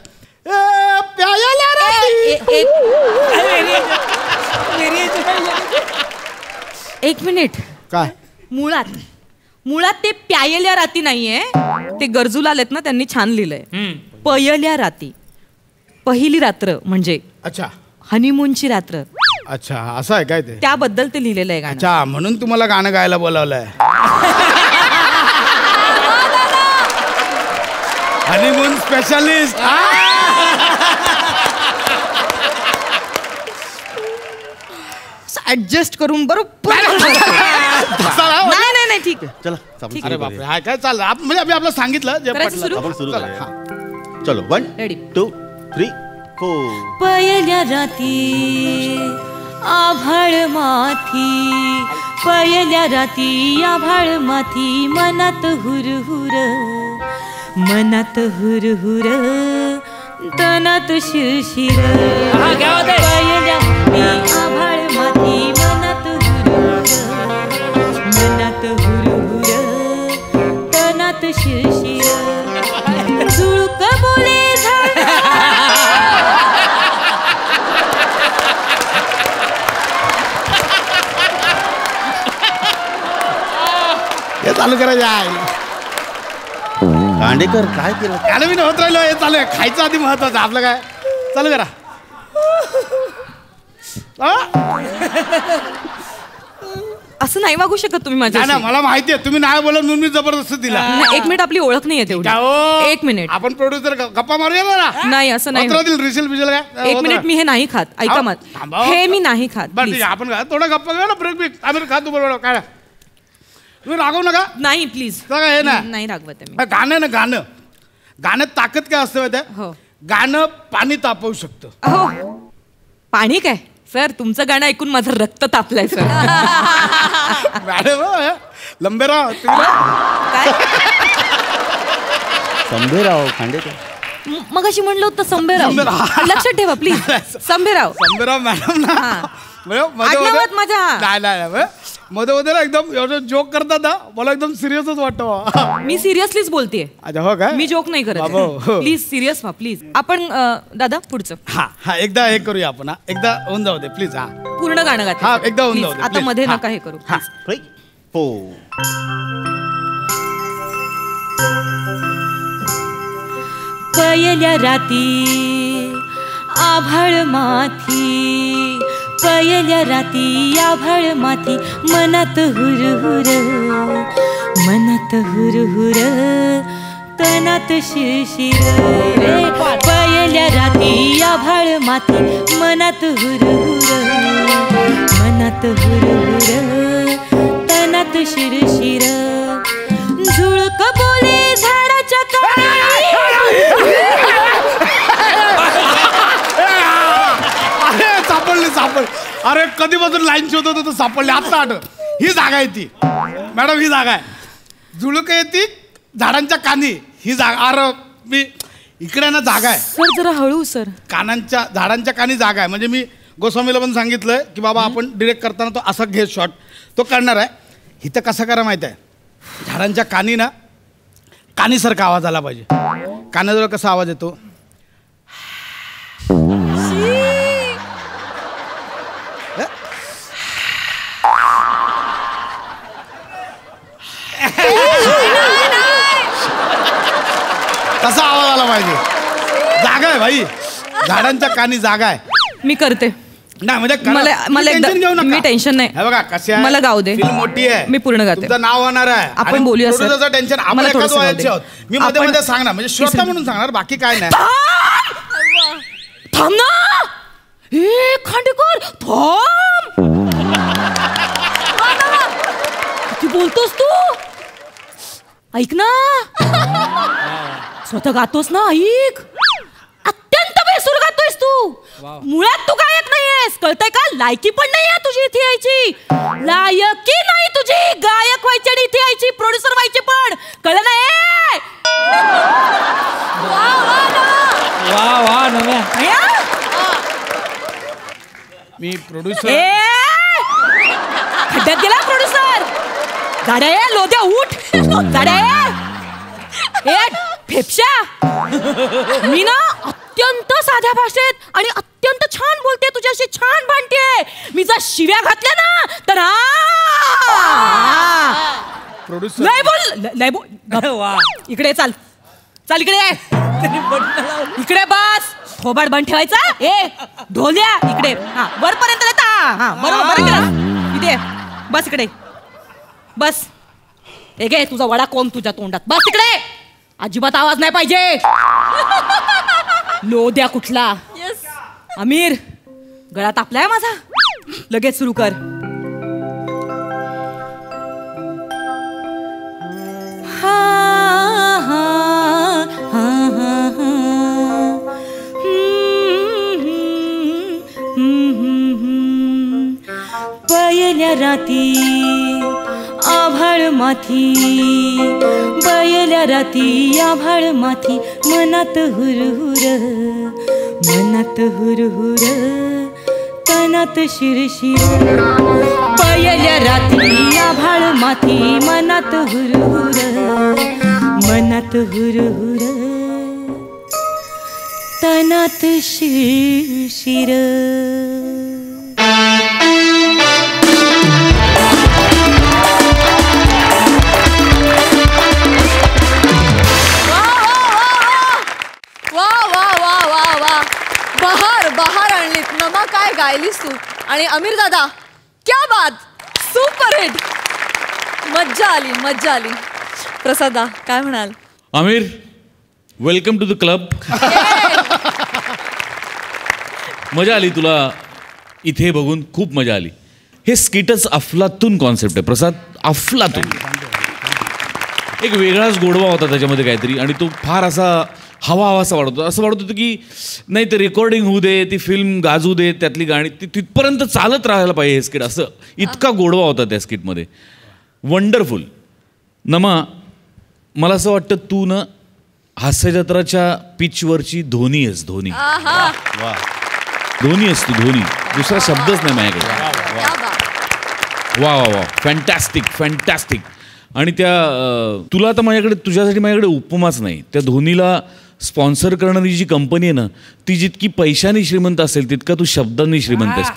एक मिनिट. काय मुळात ते प्यायल्या राती नाहीये, ते गरजूला आलेत ना, त्यांनी छान लिहिलंय. पयल्या राती, पहिली रात्र म्हणजे अच्छा हनीमूनची रात्र. अच्छा असं आहे काय ते, त्याबद्दल ते लिहिलेलं आहे गाणं. अच्छा म्हणून तुम्हाला गाणं गायला बोलावलंय. Honeymoon specialist. ऍडजस्ट करून बरोबर. नाही ठीक आहे. चला अरे बापरे, हा काय चाललं म्हणजे आम्ही आपलं सांगितलं जे आपण सुरू करूया. चलो 1 2 3 4. पयल्या राती आभाळ माथी, पयल्या राती आभाळ माथी, मनात हुरहुर, मनात हुरहुर, तनात शिरशिर, पयल्या आभाळ चालू करायचं आहे. दांडेकर काय केलं? त्याला मी होत राहिलो. हे चालू आहे. खायचं आधी महत्वाचं. आपलं काय चालू करा. असं नाही वागू शकत तुम्ही माझ्या. ना मला माहिती आहे तुम्ही नाही बोलत म्हणून मी जबरदस्ती दिला. एक मिनिट, आपली ओळख नाही येते. एक मिनिट, आपण प्रोड्युसर गप्पा मारूया ना. नाही असं नाही. रिसेल बिसेल काय? एक मिनिट, मी हे नाही खात. ऐका मत, हे मी नाही खात. बरं आपण थोडा गप्पा घेऊ ना. ब्रेक बिक आम्ही खातो बरोबर. काय तुम्ही रागवू नका. नाही प्लीज. हे ना नाही रागवत मी. गाणं ना गाणं. गाण्यात ताकद काय असतं माहिती आहे? गाणं पाणी तापवू शकतं. हो पाणी काय सर, तुमचं गाणं ऐकून माझं रक्त तापलंय सर. मॅडम लंबेराव काय संभेराव खांडेकर मग अशी म्हणलं होतं संभेराव. लक्षात ठेवा प्लीज. संभेराव मॅडम ना माझ्या मध्ये मध्ये ना एकदम एवढं जोक करतात ना मला एकदम सिरियसच वाटतं. मी सिरियसलीच बोलतेय. अच्छा हो काय? मी जोक नाही करत. प्लीज सिरियस व्हा प्लीज. आपण दादा पुढचं. हा एकदा हे करूया आपण. एकदा होऊन जाऊ दे प्लीज. हा पूर्ण गाणं गात. हा एकदा होऊन जाऊ दे. आता मध्ये नका हे करू. हो पयल्या राती आभाळ माथी, पयल्या राती आभाळ माथी, मनात हुरहुर, मनात हुरहुर, तनात शिरशिर रे. पयल्या राती आभाळ माथी, मनात हुरहुर, मनात हुरहुर, तनात शिरशिर. झुळक बोले झाडाच्या सापडली. अरे कधीपासून लाईन शोधत होतो सापडली. आता आठ ही जागा आहे ती. मॅडम ही जागा आहे. झुळक येते झाडांच्या कानी. ही जागा. अरे मी इकडे ना जागा आहे सर. जरा हळू सर. कानांच्या झाडांच्या कानी जागा आहे. म्हणजे मी गोस्वामीला पण सांगितलंय की बाबा आपण डिरेक्ट करताना तो असा घे शॉट तो करणार आहे. इथं कसं करा माहिती आहे? झाडांच्या कानी ना कानीसारखा आवाज आला पाहिजे. कानाजवळ कसा आवाज येतो? तसा आवाज आला पाहिजे. जागा आहे भाई. झाडांच्या कानी जागा आहे. मी करते. नाही म्हणजे मला घेऊ नका. मी टेन्शन नाही. हे बघा कसे मला गाऊ दे. फिल्म मोठी आहे. मी पूर्ण गाते. तुमचं नाव होणार आहे. आपण बोलूया सर. प्रोड्युसरचं टेन्शन आपण एकाच वयाचे आहोत. मी मध्ये मध्ये सांगणार म्हणजे श्रोता म्हणून सांगणार बाकी काय नाही. थांब ना. हे खांडेकर थांब. किती बोलतोस तू? ऐक ना. स्वतः गातोस ना. ऐक. अत्यंत बेसूर गातोयस तू. मुळात तू गायक नाहीयेस. कळतंय का? लायकी पण नाहीये तुझी इथे यायची. लायकी नाही तुझी गायक व्हायची आणि इथे यायची प्रोड्युसर व्हायची पण. कळलं नाही? वा वा नव्या. मी प्रोड्युसर. खड्ड्यात गेला प्रोड्युसर. गाड्या ये लोद्या उठ. गाड्या ये फेफशा. मी ना अत्यंत साध्या भाषेत आणि अत्यंत छान बोलते. तुझ्याशी छान भांडते. मी जर शिव्या घातल्या ना तर प्रोड्युसर नाही बोल. नाही बोल. इकडे चाल. चाल इकडे. इकडे बस. थोबाड बंद ठेवायचा. ए ढोल्या इकडे. हा वरपर्यंत येता. हा बरोबर इथे बस. इकडे बस. हे घे तुझा वडा कोण तुझ्या तोंडात. बस तिकडे. अजिबात आवाज नाही पाहिजे. लोद्या कुठला. आमिर गळा तापलाय माझा. लगेच सुरू कर. पयल्या राती आभाळ माथी, बयल्या राती आभाळ माथी, मनात हुरहुर, मनात हुरहुर, तनात शिरशिर. पयल्या राती आभाळ माथी, मनात हुरहुर, मनात हुरहुर, तनात शिरशिर. नमा काय गायलीस तू. आणि आमिर दादा क्या बात, सुपर हिट, मज्जा आली मज्जा आली. प्रसादा काय म्हणाल? Aamir, welcome to the club. मजा आली तुला इथे बघून, खूप मजा आली. हे स्किटच अफलातून कॉन्सेप्ट आहे प्रसाद, अफलातून. एक वेगळाच गोडवा होता त्याच्यामध्ये काहीतरी, आणि तो फार असा हवा वाढतो. असं वाटत होतं की नाही ते रेकॉर्डिंग होऊ दे, ती फिल्म गाजू दे, त्यातली गाणी ती तिथपर्यंत चालत राहायला पाहिजे हे स्किट, असं इतका गोडवा होता त्या स्किटमध्ये. वंडरफुल. नमा, मला असं वाटतं तू ना हास्यजत्राच्या पिचवरची धोनी आहेस. धोनी आहेस तू, धोनी. दुसरा शब्दच नाही माझ्याकडे. वा वा वा, फॅन्टॅस्टिक फॅन्टॅस्टिक. आणि त्या तुला आता तुझ्यासाठी माझ्याकडे उपमाच नाही. त्या धोनीला स्पॉन्सर करणारी जी कंपनी आहे ना, ती जितकी पैशाने श्रीमंत असेल तितका तू शब्दांनी श्रीमंत आहेस.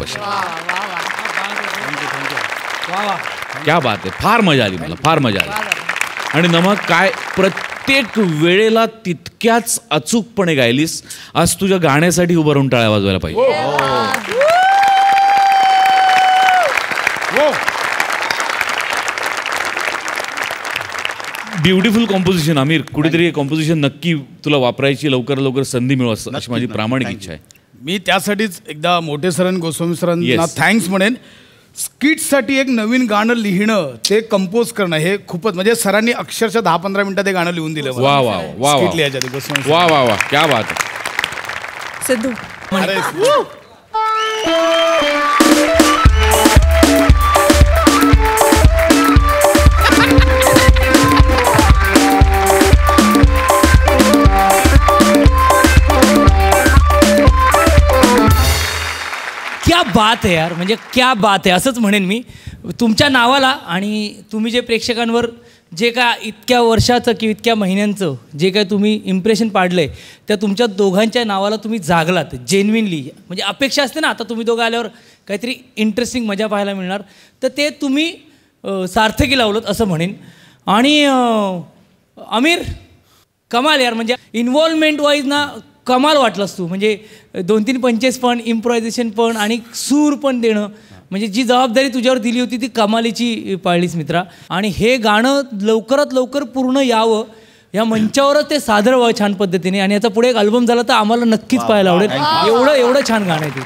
क्या बात आहे. फार मजा आली मला, फार मजा आली. आणि नमा काय प्रत्येक वेळेला तितक्याच अचूकपणे गायलीस. आज तुझ्या गाण्यासाठी उभं राहून टाळ्या वाजवायला पाहिजे. Beautiful composition. आमिर, कुठेतरी कॉम्पोजिशन नक्की तुला वापरायची लवकर संधी मिळो अशी माझी प्रामाणिक इच्छा आहे. मी त्यासाठीच एकदा मोठे सरांनी, गोस्वामी सरांना थँक्स म्हणेन. स्किटसाठी एक नवीन गाणं लिहिणं, ते कंपोज करणं, हे खूपच म्हणजे सरांनी अक्षरशः 10-15 मिनिटात ते गाणं लिहून दिलं. वा वा वा वा वा वा, क्या बात आहे. सिद्धू, क्या बात आहे यार, म्हणजे क्या बात आहे असंच म्हणेन मी तुमच्या नावाला. आणि तुम्ही जे प्रेक्षकांवर जे काय इतक्या वर्षाचं किंवा इतक्या महिन्यांचं जे काय तुम्ही इम्प्रेशन पाडलं आहे, त्या तुमच्या दोघांच्या नावाला तुम्ही जागलात जेन्युइनली. म्हणजे अपेक्षा असते ना, आता तुम्ही दोघं आल्यावर काहीतरी इंटरेस्टिंग मजा पाहायला मिळणार, तर ते तुम्ही सार्थकी लावलं असं म्हणेन. आणि आमिर, कमाल यार, म्हणजे इन्व्हॉल्वमेंट वाईज ना कमाल वाटलंस तू. म्हणजे 2-3 पंचेस पण, इम्प्रोव्हायझेशन पण आणि सूर पण देणं, म्हणजे जी जबाबदारी तुझ्यावर दिली होती ती कमालीची पाळलीस मित्रा. आणि हे गाणं लवकरात लवकर पूर्ण यावं, या मंचावरच ते सादर व्हावं छान पद्धतीने. आणि याचा पुढे एक अल्बम झाला तर आम्हाला नक्कीच पाहायला आवडेल. एवढं छान गाणं आहे ते.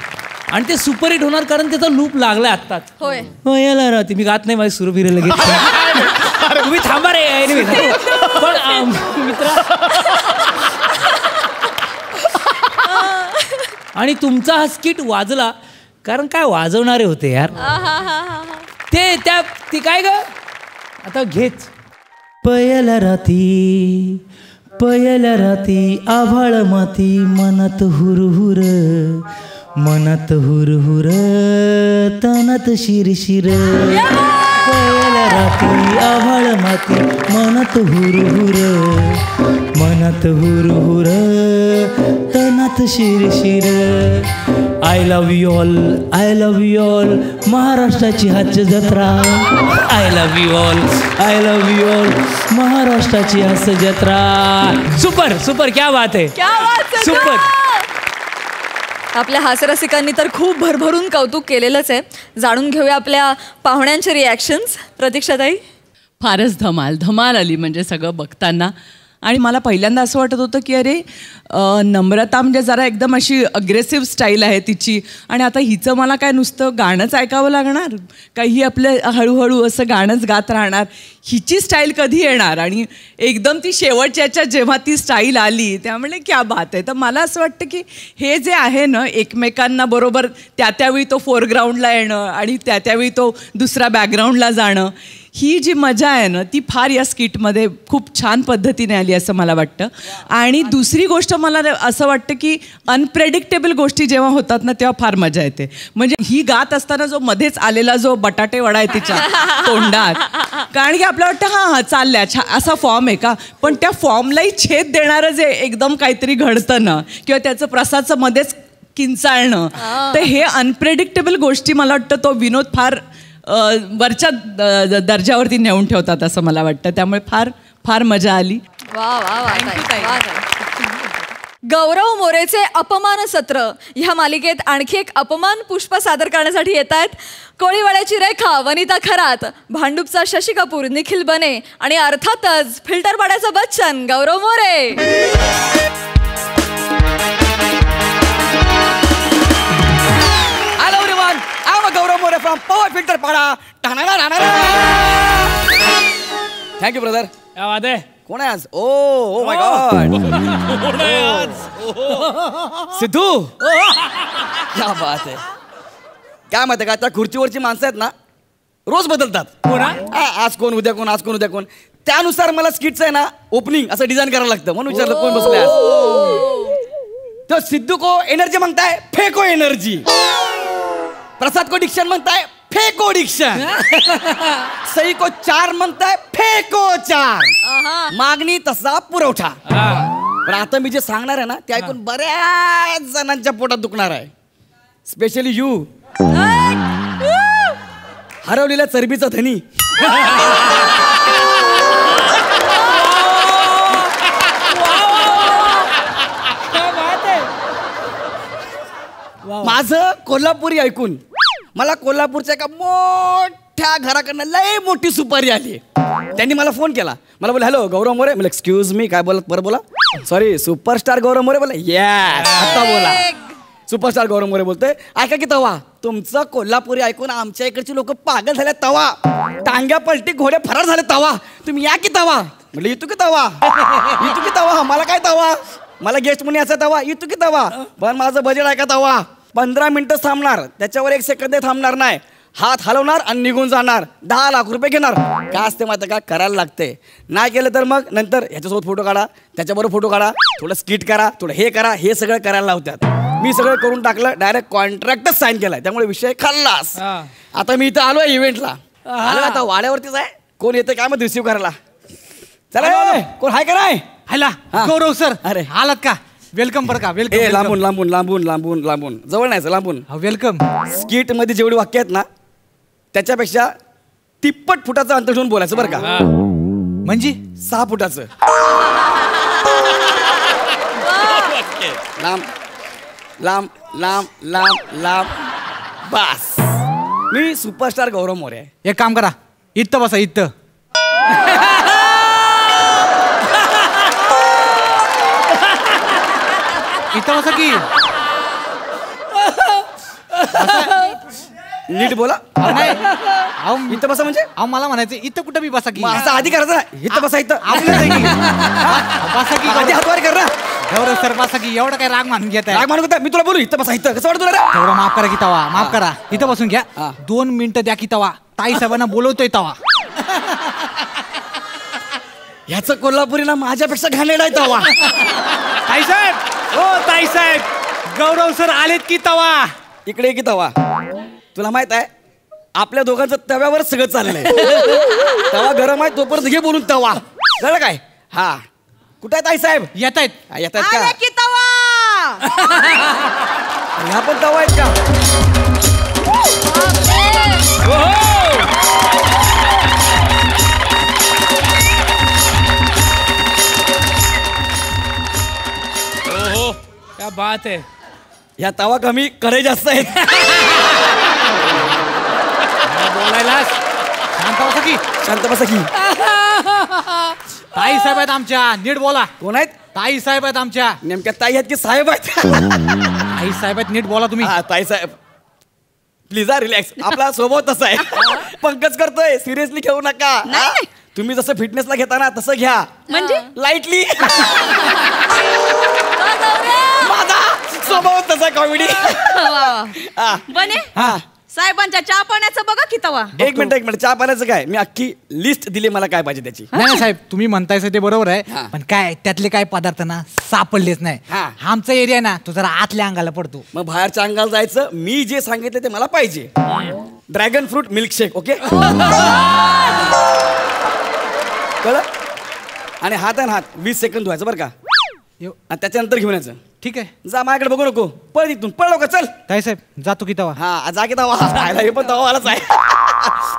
आणि ते सुपरहिट होणार कारण त्याचा लूप लागलाय आत्ताच. होय याला राहते, मी गात नाही, माझी सुरू फिरायला लगेच. तुम्ही थांबा रे. पण मित्रा, आणि तुमचा हा स्किट वाजला कारण काय वाजवणारे होते यार. ती काय ग आता घेच. पयला राती आभाळ माती, मनात हुरहुर तनात शिरशिर. पयला राती आभाळ माती, मनात हुरहुर तनात शिरशिर. आय लव्ह यू ऑल महाराष्ट्राची हास्य जत्रा. आय लव्ह यू ऑल महाराष्ट्राची हास्य जत्रा. सुपर क्या बात आहे, सुपर. आपल्या हास्यरसिकांनी तर खूप भरभरून कौतुक केलेलंच आहे. जाणून घेऊया आपल्या पाहुण्यांचे रिॲक्शन्स. प्रतीक्षाताई, फारच धमाल आली म्हणजे सगळं बघताना. आणि मला पहिल्यांदा असं वाटत होतं की अरे नम्रता म्हणजे जरा एकदम अशी अग्रेसिव्ह स्टाईल आहे तिची, आणि आता हिचं मला काय नुसतं गाणंच ऐकावं लागणार का, ही आपलं हळूहळू असं गाणंच गात राहणार, हिची स्टाईल कधी येणार. आणि एकदम ती शेवटच्याच्या जेव्हा ती स्टाईल आली त्यामुळे क्या बात आहे. तर मला असं वाटतं की हे जे आहे ना, एकमेकांना बरोबर त्यावेळी तो फोरग्राऊंडला येणं आणि त्यावेळी तो दुसरा बॅकग्राऊंडला जाणं, ही जी मजा आहे ना ती फार या स्किटमध्ये खूप छान पद्धतीने आली असं मला वाटतं. आणि दुसरी गोष्ट मला असं वाटतं की अनप्रेडिक्टेबल गोष्टी जेव्हा होतात ना तेव्हा फार मजा येते. म्हणजे ही गात असताना जो मध्येच आलेला जो बटाटे वडा आहे तिच्या तोंडात, कारण की आपल्याला वाटतं हां चालल्या असा फॉर्म आहे का, पण त्या फॉर्मलाही छेद देणारं जे एकदम काहीतरी घडतं ना, किंवा त्याचं प्रसादचं मध्येच किंचाळणं, तर हे अनप्रेडिक्टेबल गोष्टी मला वाटतं तो विनोद फार वरच्या दर्जावरती नेऊन ठेवतात असं मला वाटतं. त्यामुळे फार फार मजा आली. वा वा वा. गौरव मोरेचे अपमान सत्र ह्या मालिकेत आणखी एक अपमान पुष्प सादर करण्यासाठी येत आहेत कोळीवाड्याची रेखा वनिता खरात, भांडूपचा शशी कपूर, निखिल बने आणि अर्थातच फिल्टरवाड्याचा Bachchan Gaurav More. Hello everyone, I am Gaurav More from power Filterpada. Thank you brother. कोण आहे आज? Oh my God, Siddhu. क्या बात आहे. काय माहिती का, त्या खुर्चीवरची माणसं आहेत ना रोज बदलतात. आज कोण उद्या कोण, आज कोण उद्या कोण. त्यानुसार मला स्किटचं आहे ना ओपनिंग असं डिझाईन करायला लागतं. म्हणून विचारलं कोण बसले आज. तो सिद्धू को एनर्जी मांगताय, फेको एनर्जी. प्रसाद को डिक्शन मांगताय, फेको डिक्शन. सई को चार मांगताय, फेको चार. मागणी तसा पुरवठा. पण आता मी जे सांगणार आहे ना ते ऐकून बऱ्याच जणांच्या पोटात दुखणार आहे. स्पेशली यू, हरवलेल्या चरबीचा धनी. माझं कोल्हापुरी ऐकून मला कोल्हापूरच्या एका मोठ्या घराकडनं लय मोठी सुपारी आली. त्यांनी मला फोन केला. मला बोला हॅलो गौरव मोरे. मला एक्सक्यूज मी, काय बोलत बरं बोला. सॉरी, सुपरस्टार गौरव मोरे. बोला येस, आता बोला. सुपरस्टार गौरव मोरे बोलतोय. ऐका की तवा, तुमचं कोल्हापुरी ऐकून आमच्या इकडची लोक पागल झाले. तवा टांग्या पलटी घोडे फरार झाले. तवा तुम्ही या की तवा. म्हटलं येतो की तवा, येतो की तवा. मला काय तवा, मला गेस्ट म्हणून याचा तवा, येतो की तवा. पण माझं बजेट ऐका तवा. 15 मिनिटं थांबणार, त्याच्यावर 1 सेकंद थांबणार नाही. हात हलवणार आणि निघून जाणार. 10 लाख रुपये घेणार. काय असते माहिती का, करायला लागते. नाही केलं तर मग नंतर ह्याच्यासोबत फोटो काढा, त्याच्याबरोबर फोटो काढा, थोडं स्किट करा, थोडं हे करा, हे सगळं करायला लावतात. मी सगळं करून टाकलं, डायरेक्ट कॉन्ट्रॅक्टच साईन केलाय. त्यामुळे विषय खाल्लास. आता मी इथं आलोय इव्हेंटला. आलो आता वाड्यावरतीच आहे. कोण येतं काय मग रिसिव्ह करायला. चला कोण हाय का नाही. हॅला गौरव सर. अरे आलात का. वेलकम बरं का. वेलकम. लांबून लांबून लांबून लांबून लांबून, जवळ नाही लांबून. वेलकम. स्किट मध्ये जेवढी वाक्य आहेत ना त्याच्यापेक्षा 30 फुटाचं अंतर ठेवून बोलायचं बरं का. म्हणजे 6 फुटाचं. लांब लांब लांब लांब लांब. बस. मी सुपरस्टार गौरव मोरे आहे. एक काम करा, इथं बसा. इथं इथं बसा की. नीट बोला. नाही इथं बसा म्हणजे मला म्हणायचं इथं कुठं बी बसा की. असं आधी करायचं ना. इथं बसा. इथं बसा की. आधी हातवारी कर ना. गौरव सर बसा की. एवढं काय राग मानून घेत राग मानून घेता. मी तुला बोलू इथं बसा. इथं कसं वाटतं तुला. तेवढं माफ करा की तवा. माफ करा. इथं बसून घ्या. 2 मिनिटं द्या की तवा. ताई साहेबांना बोलवतोय तवा. ह्याचं कोल्हापुरीला माझ्यापेक्षा घाणेरडा आहे तवा. ताई साहेब, हो ताई साहेब, गौरव सर आलेत की तवा. इकडे की तवा. तुला माहित आहे आपल्या दोघांचं तव्यावर सगळं चाललंय. तवा गरम आहे तोपर्यंत घे बोलून तवा. कळलं काय. हा कुठे आहेत ताई साहेब. येत आहेत. येत आहेत का की तवा. ह्या पण तवा आहेत का. क्या बात है. या तवा कमी कडे जास्त आहेत. बोलायला शांत बसा की. शांत बसा की. ताई साहेब आहेत आमच्या. नीट बोला. कोण आहेत. ताई साहेब आहेत आमच्या. नेमक्या ताई आहेत की साहेब आहेत. ताई साहेब आहेत. नीट बोला तुम्ही. ताई साहेब प्लीज रिलॅक्स. आपला स्वभाव तसा आहे. पंकज करतोय, सिरियसली घेऊ नका. तुम्ही जसं फिटनेसला घेता ना तसं घ्या. म्हणजे लाईटली. माझा स्वभाव तसा कॉमेडी. बने साहेबांच्या चहा पाण्याचं बघा की तवा. एक मिनिट चहा पाण्याचं काय. मी अख्खी लिस्ट दिली मला काय पाहिजे त्याची. नाही साहेब तुम्ही म्हणताय ते बरोबर आहे. पण काय त्यातले काय पदार्थ ना सापडलेच नाही. आमचा एरिया ना तो जरा आतल्या अंगाला पडतो. मग बाहेरच्या अंगाला जायचं. मी जे सांगितलं ते मला पाहिजे. Dragon fruit milkshake. ओके कळलं. आणि हात आहे हात 20 सेकंद धुवायचं बरं का. त्याच्यानंतर घेऊन यायचं. ठीक आहे. जा माझ्याकडे बघू नको. पळ इथून. पळ लवकर चल. ताई साहेब जातो की तवा. हा जा की तवा. हे पण तवा आलाच आहे.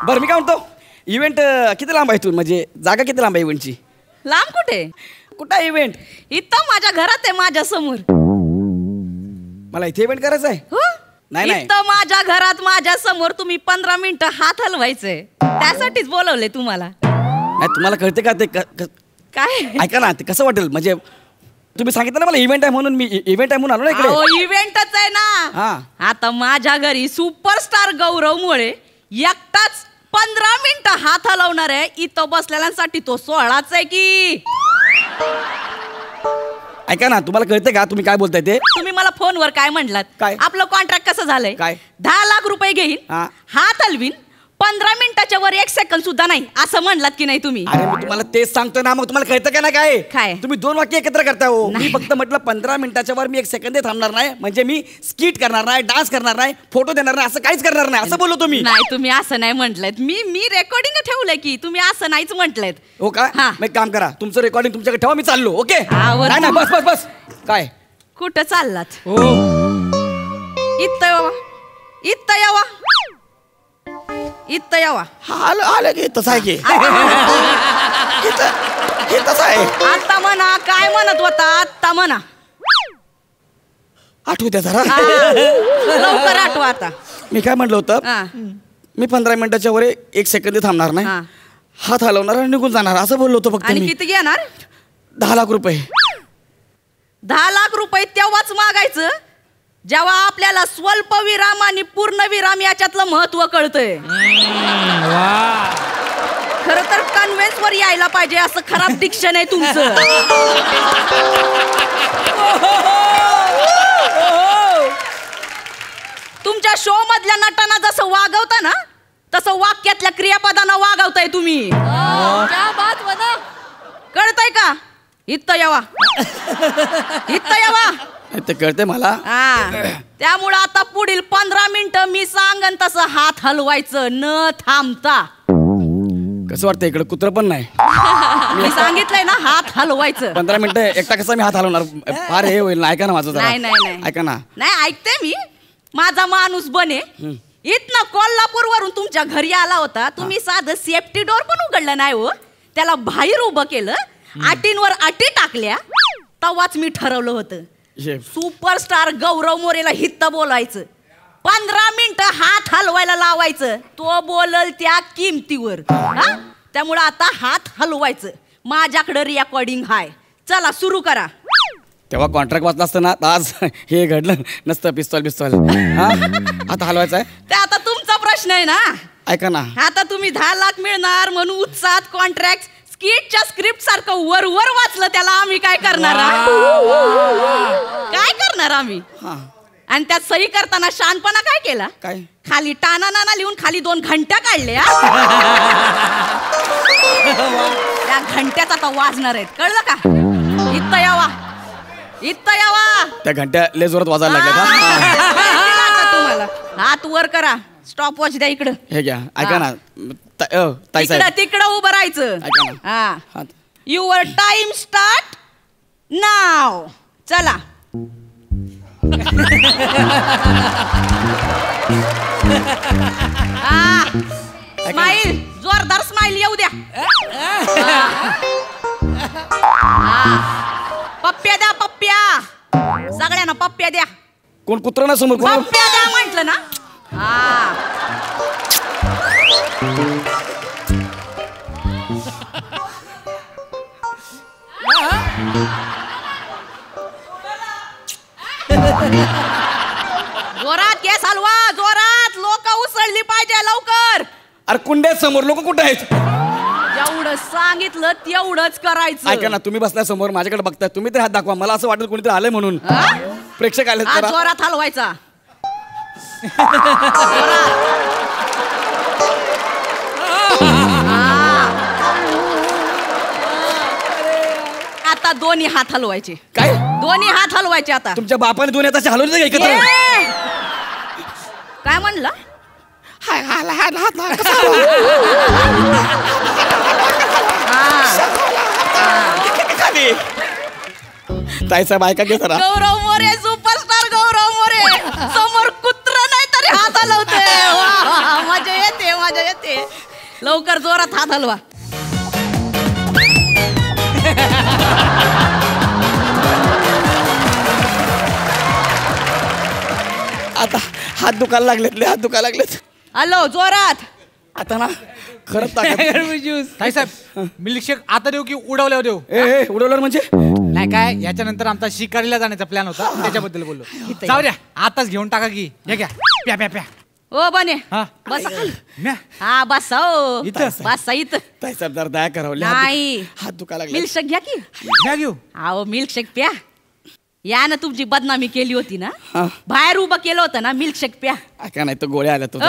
बरं मी काय म्हणतो इव्हेंट किती लांब आहे इथून. म्हणजे जागा किती लांब आहे इव्हेंटची. लांब कुठे. कुठं इव्हेंट? इथं माझ्या घरात आहे, माझ्या समोर. मला इथे इव्हेंट करायचं आहे? नाही नाही, इथं माझ्या घरात माझ्या समोर तुम्ही 15 मिनिटं हात हलवायचंय, त्यासाठीच बोलवले तुम्हाला. नाही तुम्हाला कळते का ते काय? ऐका ना, ते कसं वाटेल? म्हणजे तुम्ही सांगितलं ना मला इव्हेंट आहे म्हणून, मी इव्हेंट आहे म्हणून आलो ना इकडे. इव्हेंटच आहे ना. आता माझ्या घरी सुपरस्टार गौरवमुळे एकटाच 15 मिनिटं हात हलवणार आहे. इथं बसलेल्यांसाठी तो 16च आहे की. ऐका ना, तुम्हाला कळते का तुम्ही काय बोलताय ते? तुम्ही मला फोनवर काय म्हटलात? काय? आपलं कॉन्ट्रॅक्ट कसं झालंय? काय? 10 लाख रुपये घेईन, हात हलवीन, 15 मिनिटाच्या वर 1 सेकंद सुद्धा नाही असं म्हणलात की नाही तुम्ही? अरे मी तुम्हाला तेच सांगतो ना, मग तुम्हाला कळतं का ना काय? काय? तुम्ही 2 वाक्य एकत्र करताय हो. मी फक्त म्हटलं 15 मिनिटाच्या वर मी 1 सेकंद थांबणार नाही, म्हणजे मी स्किट करणार नाही, डान्स करणार नाही, फोटो देणार नाही, असं काहीच करणार नाही, असं बोललो तुम्ही. नाही, तुम्ही असं नाही म्हटलंत. मी रेकॉर्डिंग ठेवलंय की, तुम्ही असं नाहीच म्हटलंत. हो का? मग एक काम करा, तुमचं रेकॉर्डिंग तुमच्याकडे ठेवा, मी चाललो. ओके? नाही नाही, बस बस बस. काय कुठं चाललात? इथं यावा, इथं यावा, इथं यावा. आलं की तसं आहे की. हे तसं आहे. आता म्हणा, काय म्हणत होता? आता म्हणा, आठवू द्या जरा. लवकर आठवा आता. मी काय म्हटलं होतं? मी 15 मिनिटाच्या वर 1 सेकंद थांबणार नाही, हात हलवणार आणि निघून जाणार, असं बोललो होतो फक्त. आणि किती घेणार? 10 लाख रुपये. 10 लाख रुपये तेव्हाच मागायचं जेव्हा आपल्याला स्वल्प विराम आणि पूर्ण विराम याच्यातलं महत्व कळतंय. खर तर कन्व्हेन्स वर यायला पाहिजे, असं खराब डिक्शन आहे तुमचं. तुमच्या शो मधल्या नटांना जसं वागवता ना, तसं वाक्यातल्या क्रियापदांना वागवताय तुम्ही. कळतंय का? इथं यावा, इथं यावा. ते कळते मला. त्यामुळं आता पुढील 15 मिनिटं मी सांगन तसं हात हलवायचं न थांबता. कसं वाटतं? इकडे कुत्र पण नाही. मी सांगितलंय ना, हात हलवायचं. 15 मिनिटं एकटा कसं मी हात हलवणार? फार हे होईल ना. ऐका ना माझं जरा. नाही ऐका ना. नाही, ऐकते मी. माझा माणूस बने इथनं कोल्हापूर वरून तुमच्या घरी आला होता. तुम्ही साधं सेफ्टी डोर पण उघडलं नाही हो, त्याला बाहेर उभं केलं, अटींवर अटी टाकल्या. तेव्हाच मी ठरवलं होतं सुपरस्टार गौरव मोरेला हित्त बोलायचं, 15 मिनिटं हात हलवायला लावायचं, तो बोलल त्या किमतीवर. त्यामुळे आता हात हलवायचं. माझ्याकडे रेकॉर्डिंग हाय, चला सुरू करा. तेव्हा कॉन्ट्रॅक्ट वाचला असतं ना, आज हे घडलं नसतं. पिस्तॉल आता हलवायचं आहे ते आता तुमचा प्रश्न आहे ना. ऐका ना, आता तुम्ही 10 लाख मिळणार म्हणून उत्साहात कॉन्ट्रॅक्ट स्किटच्या स्क्रिप्ट सारखं वर वाचलं, त्याला आम्ही काय करणार? काय करणार आम्ही? आणि त्यात सही करताना शानपणा काय केला? काय? खाली टाना नाना लिहून खाली 2 घंट्या काढल्या. त्या घंट्याच आता वाजणार आहेत, कळलं का? इथं यावा, इथं यावा. त्या घंट्या लय जोरात वाजायला लागल्या. तुम्हाला हात वर करा, स्टॉप वॉच द्या इकडं. हे घ्या. ऐका ना ताई साहेब, तिकडं उभं राहायचं. युअर टाइम स्टार्ट नाव. चला. स्माईल, जोरदार स्माईल येऊ द्या. पप्प्या द्या, पप्प्या. सगळ्यांना पप्प्या द्या. कोण कुत्र ना समोर? पप्प्या द्या म्हटलं ना. जोरात केस हलवा, जोरात. लोक उसळली पाहिजे लवकर. अरे कुंड्यात समोर लोक कुठे आहेत? जेवढं सांगितलं तेवढंच करायचं. ऐका ना, तुम्ही बसलाय समोर, माझ्याकडे बघताय, तुम्ही तर हात दाखवा. मला असं वाटेल कोणीतरी आलंय म्हणून. प्रेक्षक आले. जोरात हलवायचा. आता दोन्ही हात हलवायचे. काय? दोन्ही हात हलवायचे आता. तुमच्या बापाने दोन्ही हाताचे हलवले नाही एकत्र? काय म्हणलं? ताई साहेब ऐका घे जरा. गौरव मोरे, सुपरस्टार गौरव मोरे समोर कुत्र नाही तरी हात हलवते. मजा येते, मजा येते. लवकर जोरात हात हलवा. आता हात दुखायला लागलेत, हात दुखायला लागलेत. हॅलो, जोरात. आता ना खरंच साहेब मिल्कशेक आता देऊ की उडवल्यावर देऊ? उडवल्यावर म्हणजे नाही काय, याच्यानंतर आमचा शिकारीला जाण्याचा प्लॅन होता, त्याच्याबद्दल बोललो. जाऊ द्या, आताच घेऊन टाका की. हे घ्या, प्या प्या प्या. ओ बने हा बसा खाली. म्या. हा बसा हो. इथं बसा इथं. ताईसाहेब जरा दया करावं. नाही, हात दुखायला लागले. मिल्कशेक घ्या की. घ्या घेऊ. अहो मिल्कशेक प्या. या ना तुमची बदनामी केली होती ना, बाहेर उभं केलं होतं ना, मिल्कशेक प्या. काय नाही तर गोळ्या आल्या तो.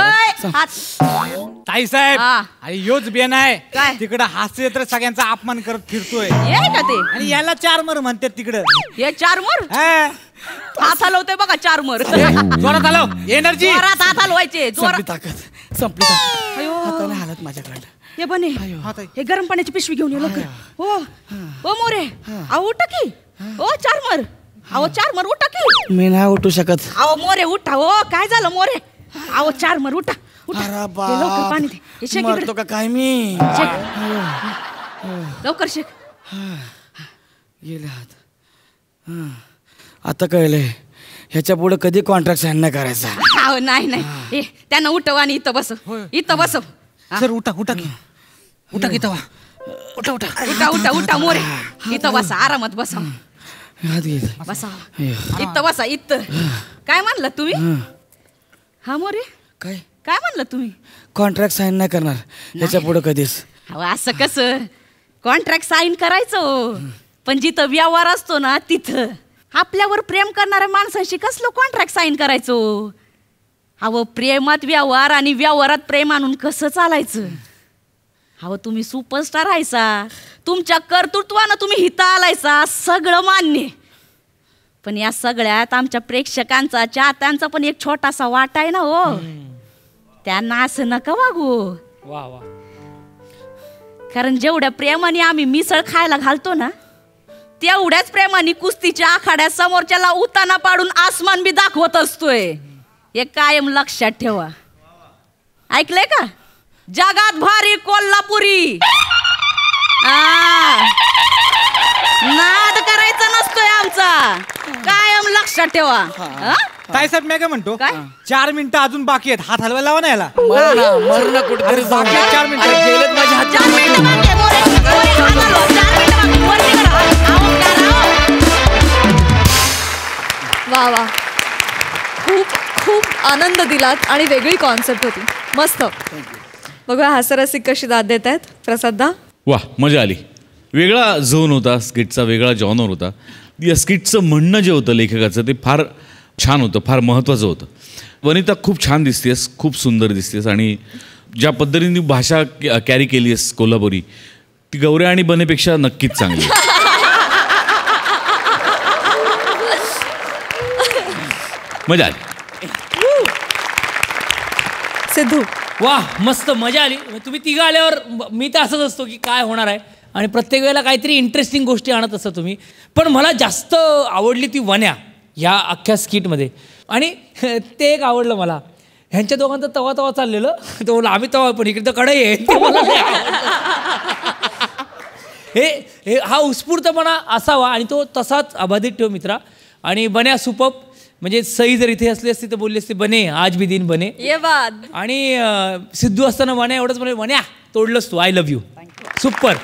ताई साहेब हा. अरे योच बेन आहे काय? तिकडं हास्य तर सगळ्यांचा अपमान करत फिरतोय. ये का ते? आणि याला 4 मर म्हणतात तिकडं. हे 4 मर हा. हात हलवते बघा 4 मर. जोरात हलव, एनर्जी. जोरात हात हलवायचे. संपली ताकद, संपली ताकद. अयो. हाताने हालत माझ्याकडे. हे बने, हे गरम पाण्याची पिशवी घेऊन ये लवकर. हो हो मोरे, अहो उठा की. ओ 4 मर, अहो 4 मर उठा की. मी नाही उठू शकत. अहो मोरे उठा. हो काय झालं मोरे? अहो 4 मर उठा. उठा. अरे हे लवकर पाणी दे. हे शेक इकडे. मरतो का काय मी? लवकर शेक. गेले हात. आता कळलंय ह्याच्या पुढे कधी कॉन्ट्रॅक्ट साईन नाही करायचा. अहो नाही नाही, हे त्यांना उठव आणि इथं बसव. इथं बसव. सर उठा उठा की. उठा की तवा. उठा उठा उठा उठा उठा मोरे. इथं बसा, आरामात बसा. हात घे. बसा इथं, बसा इथं. काय म्हणलं तुम्ही? हा मोरे, काय काय म्हणलं तुम्ही? कॉन्ट्रॅक्ट साईन नाही करणार ह्याच्या पुढे कधीच. अहो असं कसं? कॉन्ट्रॅक्ट साईन करायचं, पण जिथं व्यवहार असतो ना तिथं. आपल्यावर प्रेम करणाऱ्या माणसांशी कसलं कॉन्ट्रॅक्ट साईन करायचो? अहो प्रेमात व्यवहार आणि व्यवहारात प्रेम आणून कसं चालायचं? अहो तुम्ही सुपरस्टार आहेसा, तुमच्या कर्तृत्वानं तुम्ही हिता आलायसा, सगळं मान्य. पण या सगळ्यात आमच्या प्रेक्षकांचा, चाहत्यांचा पण एक छोटासा वाटा आहे ना हो. त्यांना असं नका वागू. वा वा. कारण जेवढ्या प्रेमाने आम्ही मिसळ खायला घालतो ना, तेवढ्याच प्रेमाने कुस्तीच्या आखाड्यात समोरच्याला उताना पाडून आसमान बी दाखवत असतोय. हे कायम लक्षात ठेवा. ऐकलंय का? जगात भारी कोल्हापुरी. नाद करायचा नसतोय आमचा, कायम लक्षात ठेवा. ताई साहेब मी काय म्हणतो, काय? 4 मिनिटं अजून बाकी आहेत. हात हलवायला लावा ना याला. मरण कुठेतरी बाकी आहेत 4 मिनिटं. गेलेत माझ्या हात. 4 मिनिटं बाकी आहे, मोरे. मोरे, हात हलवा. 4 मिनिटं बाकी. वरती करा. आहो, करा. वा वा, खूप खूप आनंद दिलात आणि वेगळी कॉन्सेप्ट होती. मस्त. बघूया हास्यरसिक कशी दाद देत आहेत. प्रसादा. वा, मजा आली. वेगळा झोन होता स्किटचा, वेगळा जॉनर होता. या स्किटचं म्हणणं जे होतं लेखकाचं ते फार छान होतं, फार महत्त्वाचं होतं. वनिता खूप छान दिसतेस, खूप सुंदर दिसतेस आणि ज्या पद्धतीने भाषा कॅरी केली आहेस कोल्हापुरी, ती गौऱ्या आणि बनेपेक्षा नक्कीच चांगली. मजा आली. सिद्धू. वा, मस्त मजा आली. तुम्ही तिघं आल्यावर मी तर असंच असतो की काय होणार आहे, आणि प्रत्येक वेळेला काहीतरी इंटरेस्टिंग गोष्टी आणत असता तुम्ही. पण मला जास्त आवडली ती वन्या ह्या अख्ख्या स्किटमध्ये. आणि ते एक आवडलं मला. ह्यांच्या दोघांचं तवा तवा चाललेलं, तो बोला आम्ही तवा, पण इकडे तर कढई आहे. ते मला नाही आवडलं. हे हा उत्स्फूर्तपणा असावा आणि तो तसाच अबाधित ठेव मित्रा. आणि बन्या सुपप. म्हणजे सई जर इथे असली असती तर बोलली असती बने आज भी दिन बने. ये बात. आणि सिद्धू असताना वन्या एवढंच म्हणे, वन्या तोडलंस तू, आय लव्ह यू. सुपर.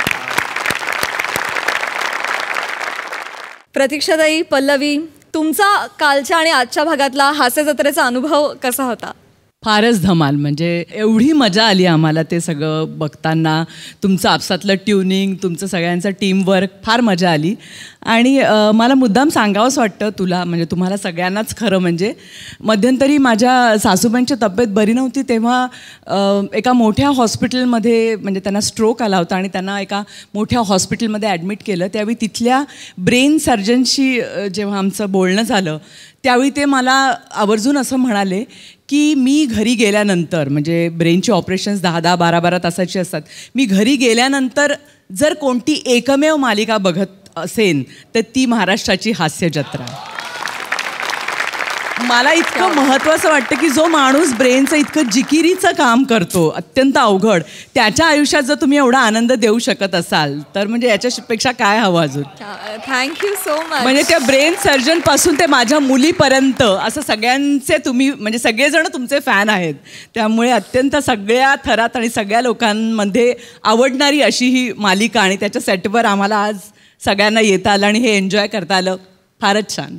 प्रतीक्षाताई, पल्लवी, तुमचा कालच्या आणि आजच्या भागातला हास्य जत्रेचा अनुभव कसा होता? फारच धमाल. म्हणजे एवढी मजा आली आम्हाला ते सगळं बघताना. तुमचं आपसातलं ट्युनिंग, तुमचं सगळ्यांचं टीमवर्क, फार मजा आली. आणि मला मुद्दाम सांगावंच वाटतं तुला, म्हणजे तुम्हाला सगळ्यांनाच खरं म्हणजे, मध्यंतरी माझ्या सासूबाईंची तब्येत बरी नव्हती तेव्हा एका मोठ्या हॉस्पिटलमध्ये, म्हणजे त्यांना स्ट्रोक आला होता आणि त्यांना एका मोठ्या हॉस्पिटलमध्ये ॲडमिट केलं. त्यावेळी तिथल्या ब्रेन सर्जनशी जेव्हा आमचं बोलणं झालं त्यावेळी ते मला आवर्जून असं म्हणाले की मी घरी गेल्यानंतर, म्हणजे ब्रेनची ऑपरेशन्स 10-10, 12-12 तासाची असतात, मी घरी गेल्यानंतर जर कोणती एकमेव मालिका बघत असेन तर ती महाराष्ट्राची हास्य जत्रा. मला इतकं महत्त्वाचं वाटतं की जो माणूस ब्रेनचं इतकं जिकिरीचं काम करतो अत्यंत अवघड, त्याच्या आयुष्यात जर तुम्ही एवढा आनंद देऊ शकत असाल तर म्हणजे याच्यापेक्षा काय हवं अजून. Thank you so much. म्हणजे त्या ब्रेन सर्जन पासून ते माझ्या मुलीपर्यंत असं सगळ्यांचे तुम्ही म्हणजे सगळेजण तुमचे फॅन आहेत, त्यामुळे अत्यंत सगळ्या थरात आणि सगळ्या लोकांमध्ये आवडणारी अशी ही मालिका आणि त्याच्या सेटवर आम्हाला आज सगळ्यांना येता आलं आणि हे एन्जॉय करता आलं. फारच छान.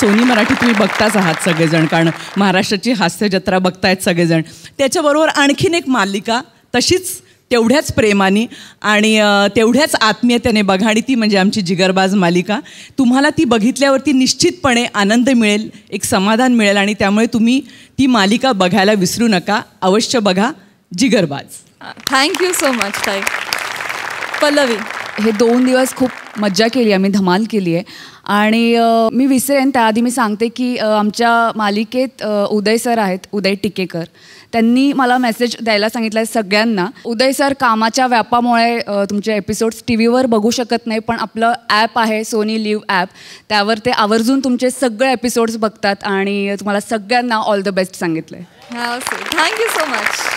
सोनी मराठी तुम्ही बघताच आहात सगळेजण, कारण महाराष्ट्राची हास्य जत्रा बघतायत सगळेजण. त्याच्याबरोबर आणखीन एक मालिका तशीच तेवढ्याच प्रेमाने आणि तेवढ्याच आत्मीयतेने बघा, आणि ती म्हणजे आमची जिगरबाज मालिका. तुम्हाला ती बघितल्यावरती निश्चितपणे आनंद मिळेल, एक समाधान मिळेल, आणि त्यामुळे तुम्ही ती मालिका बघायला विसरू नका. अवश्य बघा जिगरबाज. थँक्यू सो मच ताई. पल्लवी, हे 2 दिवस खूप मज्जा केली, आम्ही धमाल केली आहे. आणि मी विसरेन त्याआधी मी सांगते की आमच्या मालिकेत उदय सर आहेत, उदय टिकेकर. त्यांनी मला मेसेज द्यायला सांगितलं आहे सगळ्यांना. उदय सर कामाच्या व्यापामुळे तुमचे एपिसोड्स टी व्हीवर बघू शकत नाही, पण आपलं ॲप आहे सोनी लिव्ह ॲप, त्यावर ते आवर्जून तुमचे सगळे एपिसोड्स बघतात आणि तुम्हाला सगळ्यांना ऑल द बेस्ट सांगितलं आहे. Thank you so much.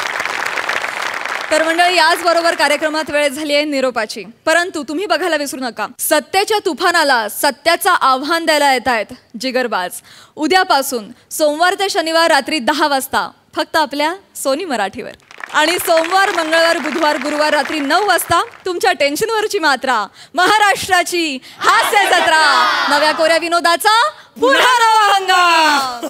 तर मंडळी, याचबरोबर कार्यक्रमात वेळ झाली आहे निरोपाची. परंतु तुम्ही बघायला विसरू नका, सत्याच्या तुफानाला सत्याचं आव्हान द्यायला येत आहेत जिगरबाज. उद्यापासून सोमवार ते शनिवार रात्री 10 वाजता फक्त आपल्या सोनी मराठीवर. आणि सोमवार, मंगळवार, बुधवार, गुरुवार रात्री 9 वाजता तुमच्या टेन्शनवरची मात्रा, महाराष्ट्राची हास्य जत्रा, नव्या कोऱ्या विनोदाचा पुन्हा नवा हंगाम.